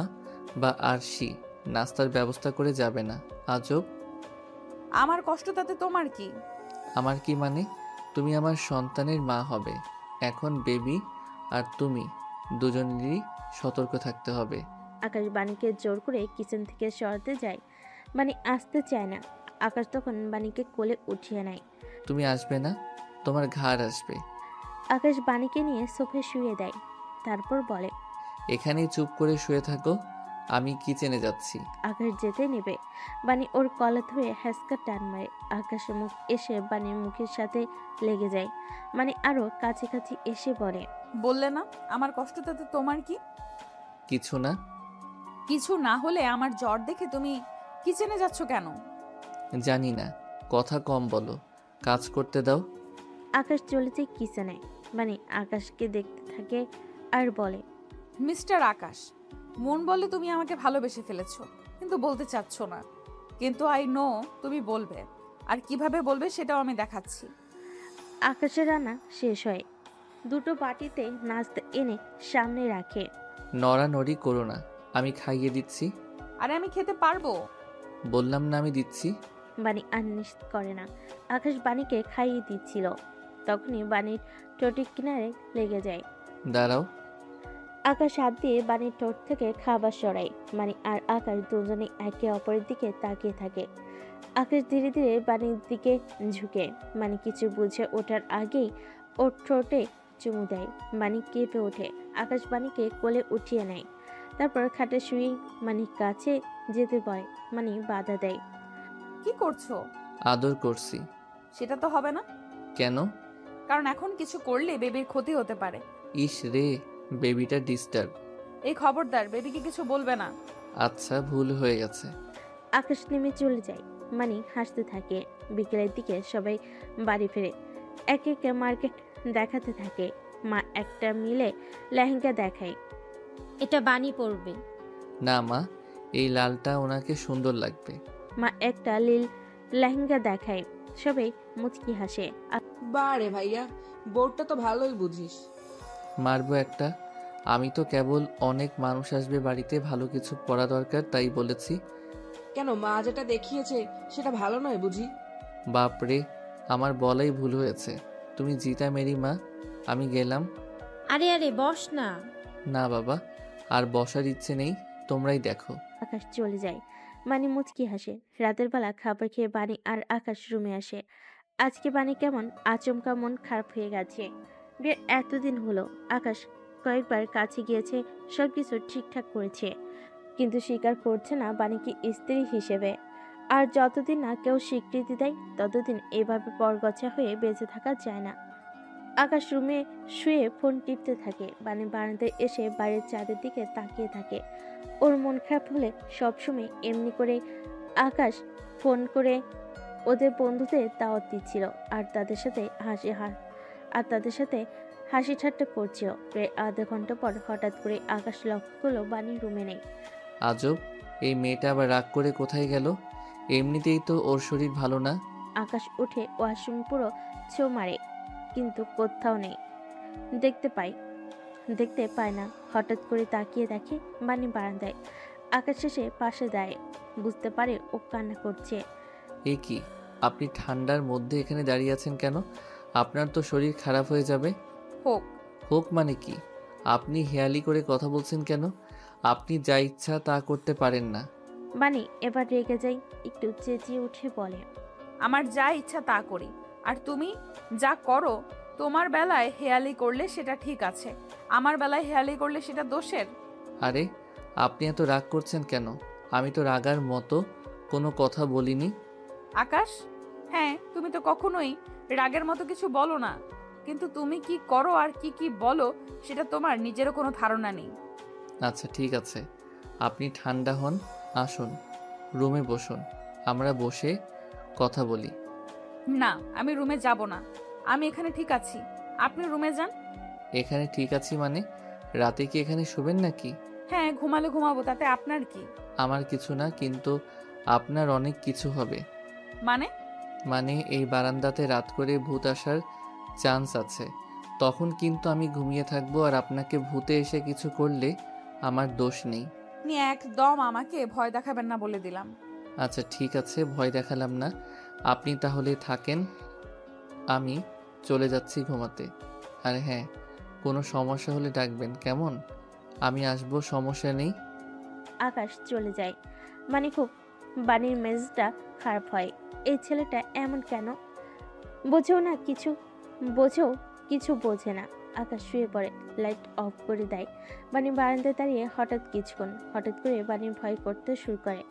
Speaker 4: বা আরশি নাস্তার ব্যবস্থা করে যাবে না? আজব।
Speaker 1: আমার কষ্ট তাতে তোমার কি?
Speaker 4: আমার কি মানে? তুমি আমার সন্তানের মা হবে। এখন বেবি আর তুমি দুজনেরই সতর্ক থাকতে হবে।
Speaker 3: আকাশ বাণীকে জোর করে কিচেন থেকে সরাতে যায়। বাণী আসতে চায় না। আকাশ তখন বাণীকে কোলে উঠিয়ে নেয়।
Speaker 4: তুমি আসবে না, তোমার ঘাড় আসবে।
Speaker 3: আকাশ বাণীকে নিয়ে সোফে শুয়ে দেয়, তারপর বলে,
Speaker 4: এখানেই চুপ করে শুয়ে থাকো, আমি কিচেনে যাচ্ছি।
Speaker 3: আকাশ যেতে নেবে, বাণী ওর কলা ধরে হ্যাসকা টান মারে। আকাশের মুখ এসে বাণীর মুখের সাথে লেগে যায়। মানে আরো কাছাকাছি এসে বলে,
Speaker 1: বললে না আমার কষ্ট তাতে তোমার কি?
Speaker 4: কিছু না।
Speaker 1: কিছু না হলে আমার জ্বর দেখে তুমি কিচেনে যাচ্ছ কেন?
Speaker 4: জানি না, কথা কম বলো, কাজ করতে দাও।
Speaker 3: আকাশ চলে যায় কিচেনে। মানে আকাশকে দেখতে থাকে আর বলে,
Speaker 1: মিস্টার আকাশ, মন বলে তুমি আমাকে ভালোবেসে ফেলেছো, কিন্তু বলতে চাচ্ছ না। কিন্তু আই নো তুমি বলবে, আর কিভাবে বলবে সেটাও আমি দেখাচ্ছি।
Speaker 3: আকাশের রান্না শেষ হয়। দুটো বাটিতে নাস্তা এনে সামনে রাখে।
Speaker 4: নড়ানড়ি করো না, আমি খাইয়ে দিচ্ছি।
Speaker 1: আরে আমি খেতে পারবো।
Speaker 4: বললাম না আমি দিচ্ছি।
Speaker 3: বাণী আর নিশ্চিত করে না। আকাশ বাণীকে খাইয়ে দিচ্ছিল, তখনই বাণীর ঠোঁটের কিনারে লেগে যায়।
Speaker 4: দাঁড়াও।
Speaker 3: আকাশ হাত দিয়ে বাণীর ঠোঁট থেকে খাবার সরায়। বাণী আর আকাশ দুজনে একে অপরের দিকে তাকিয়ে থাকে। আকাশ ধীরে ধীরে বাণীর দিকে ঝুঁকে। বাণী কিছু বুঝে ওঠার আগেই ওর ঠোঁটে চুমু দেয়। বাণী কেঁপে ওঠে। আকাশ বাণীকে কোলে উঠিয়ে নেয়। তারপর খাটে শুয়ে মানির কাছে যেতে বলে। মানি বাধা দেয়।
Speaker 1: কি করছো?
Speaker 4: আদর করছি।
Speaker 1: সেটা তো হবে না।
Speaker 4: কেন?
Speaker 1: কারণ এখন কিছু করলে বেবির ক্ষতি হতে পারে।
Speaker 4: ইস রে, বেবিটা ডিস্টার্ব।
Speaker 1: এই খবরদার, বেবিকে কিছু বলবে না।
Speaker 4: আচ্ছা, ভুল হয়ে গেছে।
Speaker 3: আকাশ নেমে চলে যায়। মানি হাসতে থাকে। বিকেলের দিকে সবাই বাড়ি ফেরে। একে একে মার্কেট দেখাতে থাকে। মা একটা মিলে লেহেঙ্গা দেখায়।
Speaker 12: এটা বানি পরবে।
Speaker 4: না মা, এই লালটা ওনাকে সুন্দর লাগবে।
Speaker 3: মা একটা লীল লেহেঙ্গা দেখায়। সবাই মুচকি হাসে।
Speaker 14: বারে ভাইয়া, বোর্ডটা তো ভালোই বুঝিস।
Speaker 4: মারবো একটা। আমি তো কেবল অনেক মানুষ আসবে বাড়িতে, ভালো কিছু পড়া দরকার তাই বলেছি।
Speaker 14: কেন, মা যেটা দেখিয়েছে সেটা ভালো নয় বুঝি?
Speaker 4: বাপরে, আমার বলাই ভুল হয়েছে। তুমি জিতা মেরি মা, আমি গেলাম।
Speaker 12: আরে আরে বস না।
Speaker 4: না বাবা, আর বসার ইচ্ছে নেই, তোমরাই দেখো।
Speaker 3: আকাশ চলে যায়। বানি মুচকি হাসে। রাতের বেলা খাবার খেয়ে বানি আর আকাশ রুমে আসে। আজকে বানি কেমন আচমকা মন খারাপ হয়ে গেছে। বিয়ের এতদিন হলো আকাশ কয়েকবার কাছে গিয়েছে, সবকিছু ঠিকঠাক করেছে, কিন্তু স্বীকার করছে না বানিকে স্ত্রী হিসেবে। আর যতদিন না কেউ স্বীকৃতি দেয় ততদিন এভাবে পরগছা হয়ে বেঁচে থাকা যায় না। আকাশ রুমে শুয়ে ফোন টিপতে থাকে। বানি বারান্দায় এসে বাইরের চাঁদের দিকে তাকিয়ে থাকে। ওর মন খারাপ হলে সবসময় এমনি করে আকাশ ফোন করে ওদের বন্ধুদের দাওয়াত দিচ্ছিল আর তাদের সাথে হাসি ঠাট্টা করছিল। প্রায় আধা ঘন্টা পর হঠাৎ করে আকাশ লক্ষ্য করলো বানি রুমে নেই।
Speaker 4: আজব, এই মেয়েটা আবার রাগ করে কোথায় গেল? এমনিতেই তো ওর শরীর ভালো না।
Speaker 3: আকাশ উঠে ওয়াশরুম পুরো ছো মারে, কিন্তু কোথাও নেই। দেখতে পায় না। হঠাৎ করে তাকিয়ে দেখে বানি বারান্দায়। আকাশ শেষে পাশে দেয়। বুঝতে পারে ও কান্না করছে।
Speaker 4: এ কি, আপনি ঠান্ডার মধ্যে এখানে দাঁড়িয়ে আছেন কেন? আপনার তো শরীর খারাপ হয়ে যাবে। হোক মানে কি? আপনি হেয়ালি করে কথা বলছেন কেন? আপনি যা ইচ্ছা তা করতে পারেন না।
Speaker 3: বানি এবার রেগে যাই, একটু চেঁচিয়ে উঠে বলে,
Speaker 1: আমার যা ইচ্ছা তা করি, আর তুমি যা করো তোমার বেলায় হেয়ালি করলে সেটা ঠিক আছে, আমার বেলায় হেয়ালি করলে সেটা দোষের।
Speaker 4: আরে আপনি এত রাগ করছেন কেন? আমি তো রাগার মতো কোনো কথা বলিনি।
Speaker 1: আকাশ, হ্যাঁ তুমি তো কখনোই রাগের মতো কিছু বলো না, কিন্তু তুমি কি করো আর কি বলো সেটা তোমার নিজেরও কোনো ধারণা নেই।
Speaker 4: আচ্ছা ঠিক আছে, আপনি ঠান্ডা হন, আসুন রুমে বসুন, আমরা বসে কথা বলি।
Speaker 1: না, আমি রুমে যাব না, আমি এখানে ঠিক আছি, আপনি রুমে যান।
Speaker 4: এখানে ঠিক আছি মানে? রাতে কি এখানে শুবেন নাকি?
Speaker 1: হ্যাঁ, ঘুমালে ঘুমাবো, তাতে আপনার কি?
Speaker 4: আমার কিছু না, কিন্তু আপনার অনেক কিছু হবে।
Speaker 1: মানে
Speaker 4: এই বারান্দাতে রাত করে ভূত আসার চান্স আছে, তখন কিন্তু আমি ঘুমিয়ে থাকবো, আর আপনাকে ভূতে এসে কিছু করলে আমার দোষ নেই।
Speaker 1: আপনি একদম আমাকে ভয় দেখাবেন না বলে দিলাম।
Speaker 4: আচ্ছা ঠিক আছে, ভয় দেখালাম না, আপনি তাহলে থাকেন, আমি চলে যাচ্ছি ঘুমাতে। আর হ্যাঁ, কোনো সমস্যা হলে ডাকবেন কেমন? আমি আসবো, সমস্যা নেই।
Speaker 3: আকাশ চলে যায়। মানে খুব বানির মেজাজটা খারাপ হয়। এই ছেলেটা এমন কেন? বোঝেও কিছু বোঝে না। আকাশ শুয়ে পড়ে, লাইট অফ করে দেয়। বানি বারান্দায় দাঁড়িয়ে হঠাৎ করে বানির ভয় করতে শুরু করে।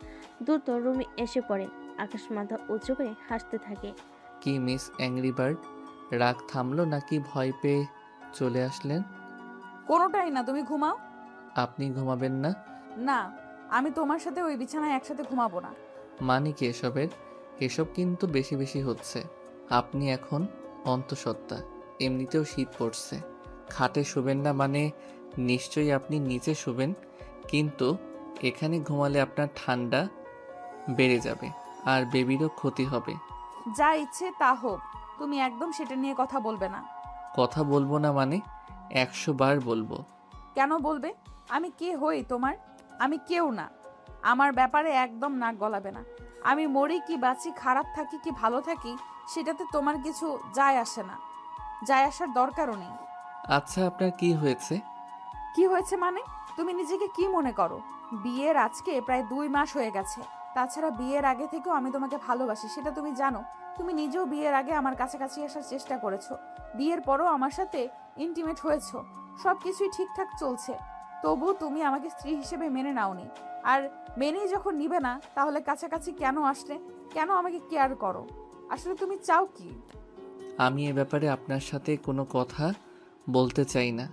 Speaker 3: দ্রুত রুমে এসে পড়ে। আকাশ মাথা উঁচু করে হাসতে থাকে।
Speaker 4: কি মিস অ্যাংরি বার্ড, রাগ থামলো নাকি ভয় পেয়ে চলে আসলেন?
Speaker 1: কোনোটাই না, তুমি ঘুমাও।
Speaker 4: আপনি ঘুমাবেন না?
Speaker 1: না, আমি তোমার সাথে ওই বিছানায় একসাথে ঘুমাবো না।
Speaker 4: মানে কি এসবের? এসব কিন্তু বেশি বেশি হচ্ছে। আপনি এখন অন্তঃসত্ত্বা, এমনিতেও শীত পড়ছে, খাটে শুবেন না মানে নিশ্চয়ই আপনি নিচে শুবেন, কিন্তু এখানে ঘুমালে আপনার ঠান্ডা বেড়ে যাবে আর বেবিরও ক্ষতি হবে।
Speaker 1: যা ইচ্ছে তা হোক, তুমি একদম সেটা নিয়ে কথা বলবে না।
Speaker 4: কথা বলবো না মানে 100 বার বলবো।
Speaker 1: কেন বলবে? আমি কে হই তোমার? আমি কেউ না। আমার ব্যাপারে একদম নাক গলাবে না। আমি মরি কি বাঁচি, খারাপ থাকি কি ভালো থাকি, সেটাতে তোমার কিছু যায় আসে না, যায় আসার দরকারও নেই।
Speaker 4: আচ্ছা আপনার কি হয়েছে?
Speaker 1: কি হয়েছে মানে? তুমি নিজেকে কি মনে করো? বিয়ের আজকে প্রায় 2 মাস হয়ে গেছে। তাছাড়া বিয়ের আগে থেকেও আমি তোমাকে ভালোবাসি, সেটা তুমি জানো। তুমি নিজেও বিয়ের আগে আমার কাছাকাছি আসার চেষ্টা করেছো, বিয়ের পরও আমার সাথে ইন্টিমেট হয়েছো, সবকিছুই ঠিকঠাক চলছে। তবু তুমি আমাকে স্ত্রী হিসেবে মেনে নাওনি। আর মেনেই যখন নিবে না, তাহলে কাছাকাছি কেন আসলে? কেন আমাকে কেয়ার করো? আসলে তুমি চাও কি?
Speaker 4: আমি এ ব্যাপারে আপনার সাথে কোনো কথা বলতে চাই না।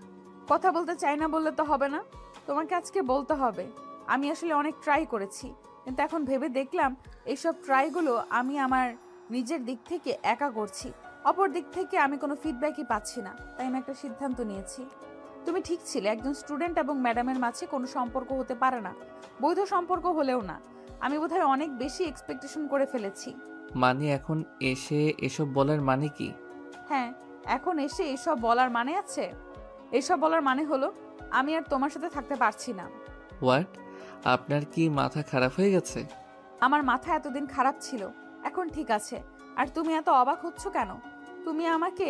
Speaker 1: কথা বলতে চাই না বললে তো হবে না, তোমাকে আজকে বলতে হবে। আমি আসলে অনেক ট্রাই করেছি, কিন্তু এখন ভেবে দেখলাম এইসব ট্রাইগুলো আমি আমার নিজের দিক থেকে একা করছি। অপর দিক থেকে আমি কোনো ফিডব্যাকই পাচ্ছি না। তাই আমি একটা সিদ্ধান্ত নিয়েছি। তুমি ঠিক ছিলে, একজন স্টুডেন্ট এবং ম্যাডামের মাঝে কোনো সম্পর্ক হতে পারে না, বৈধ সম্পর্ক হলেও না। আমি বোধহয় অনেক বেশি এক্সপেকটেশন করে ফেলেছি।
Speaker 4: মানে এখন এসে এসব বলার মানে কি?
Speaker 1: হ্যাঁ, এখন এসে এসব বলার মানে আছে। এসব বলার মানে হলো আমি আর তোমার সাথে থাকতে পারছি না।
Speaker 4: হোয়াট? আপনার কি মাথা খারাপ হয়ে গেছে?
Speaker 1: আমার মাথা এতদিন খারাপ ছিল, এখন ঠিক আছে। আর তুমি এত অবাক হচ্ছ কেন? তুমি আমাকে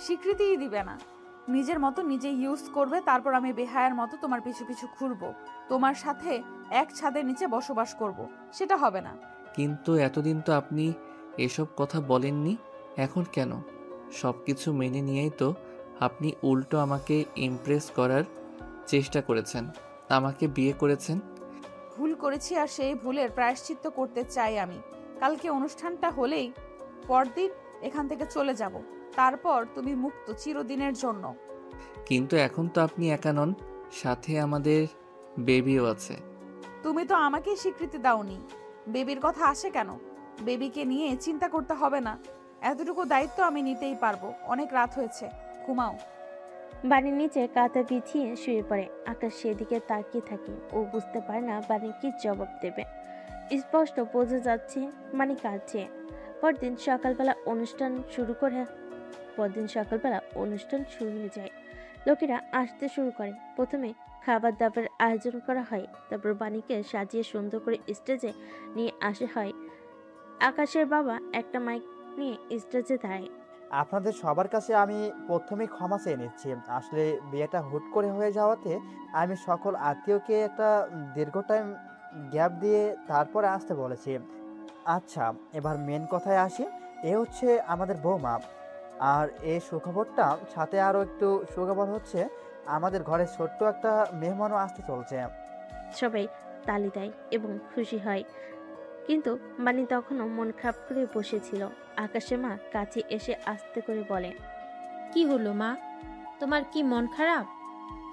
Speaker 1: স্বীকৃতিই দিবে না, নিজের মতো নিজে ইউজ করবে, তারপর আমি বেহায়ার মতো তোমার পিছু পিছু ঘুরবো, তোমার সাথে এক ছাদের নিচে বসবাস করব। সেটা হবে না।
Speaker 4: কিন্তু এতদিন তো আপনি এসব কথা বলেননি, এখন কেন? সব কিছু মেনে নিয়েই তো আপনি উল্টো আমাকে ইমপ্রেস করার চেষ্টা করেছেন, আমাকে বিয়ে করেছেন।
Speaker 1: ভুল করেছি আর সেই ভুলের প্রায়শ্চিত্ত করতে চাই আমি। কালকে অনুষ্ঠানটা হলেই পরদিন এখান থেকে চলে যাব, তারপর তুমি মুক্ত চিরদিনের জন্য।
Speaker 4: কিন্তু এখন তো আপনি একা নন, সাথে আমাদের বেবিও আছে।
Speaker 1: তুমি তো আমাকেই স্বীকৃতি দাওনি, বেবির কথা আসে কেন? বেবিকে নিয়ে চিন্তা করতে হবে না, এতটুকু দায়িত্ব আমি নিতেই পারবো। অনেক রাত হয়েছে, ঘুমাও।
Speaker 3: বাড়ির নিচে কাঁথা বিছিয়ে শুয়ে পড়ে। আকাশ সেদিকে তাকিয়ে থাকে। ও বুঝতে পারে না বাড়ি কি জবাব দেবে। স্পষ্ট বোঝা যাচ্ছে মানে কাঁদছে। পরদিন সকালবেলা অনুষ্ঠান শুরু হয়ে যায়। লোকেরা আসতে শুরু করে। প্রথমে খাবার দাবার আয়োজন করা হয়, তারপর বাণীকে সাজিয়ে সুন্দর করে স্টেজে নিয়ে আসা হয়। আকাশের বাবা একটা মাইক নিয়ে স্টেজে দাঁড়ায়।
Speaker 13: আপনাদের সবার কাছে আমি প্রথমেই ক্ষমা চেয়ে নিচ্ছি। আসলে বিয়েটা হুট করে হয়ে যাওয়াতে আমি সকল আত্মীয়কে একটা দীর্ঘ টাইম গ্যাপ দিয়ে তারপরে আসতে বলেছি। আচ্ছা, এবার মেন কথায় আসি। এ হচ্ছে আমাদের বৌমা। আর এই সুখবরটা সাথে আরও একটু সুখবর হচ্ছে আমাদের ঘরে ছোট্ট একটা মেহমানও আসতে চলছে।
Speaker 3: সবাই তালি দেয় এবং খুশি হয়, কিন্তু বাণী তখনও মন খারাপ করে বসেছিল। আকাশের মা কাছে এসে আস্তে করে বলে,
Speaker 12: কি হলো মা, তোমার কি মন খারাপ?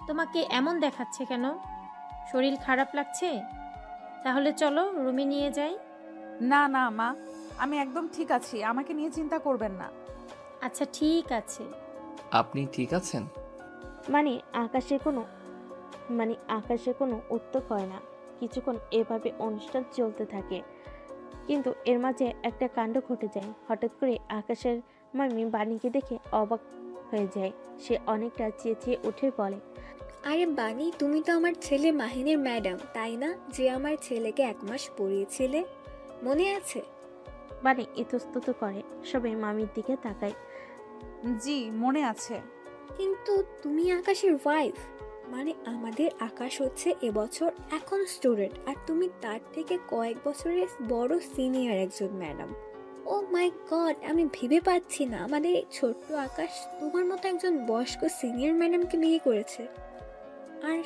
Speaker 12: তোমাকে এমন দেখাচ্ছে কেন? শরীর খারাপ লাগছে? তাহলে চলো রুমে নিয়ে যাই।
Speaker 1: না না মা, আমি একদম ঠিক আছি, আমাকে নিয়ে চিন্তা করবেন না।
Speaker 12: আচ্ছা ঠিক আছে।
Speaker 4: আপনি ঠিক আছেন?
Speaker 3: মানে আকাশে কোনো উত্তর করে না। কিছুক্ষণ এভাবে অনুষ্ঠান চলতে থাকে, কিন্তু এর মাঝে একটা কাণ্ড ঘটে যায়। হঠাৎ করে আকাশের মামি বাণীকে দেখে অবাক হয়ে যায়। সে অনেকটা চেঁচিয়ে উঠে বলে,
Speaker 19: আরে বাণী, তুমি তো আমার ছেলে মাহিনের ম্যাডাম, তাই না? যে আমার ছেলেকে 1 মাস পড়িয়েছিলে, মনে আছে?
Speaker 3: বাণী ইতস্তত করে। সবাই মামির দিকে তাকায়।
Speaker 1: জি মনে আছে।
Speaker 19: কিন্তু তুমি আকাশের ওয়াইফ, মানে আমাদের আকাশ হচ্ছে এবছর এখন স্টুডেন্ট, আর তুমি তার থেকে কয়েক বছরের বড় সিনিয়র একজন ম্যাডাম। ও মাই গড, আমি ভেবে পাচ্ছি না আমাদের এই ছোট্ট আকাশ তোমার মতো একজন বয়স্ক সিনিয়র ম্যাডামকে বিয়ে করেছে। আর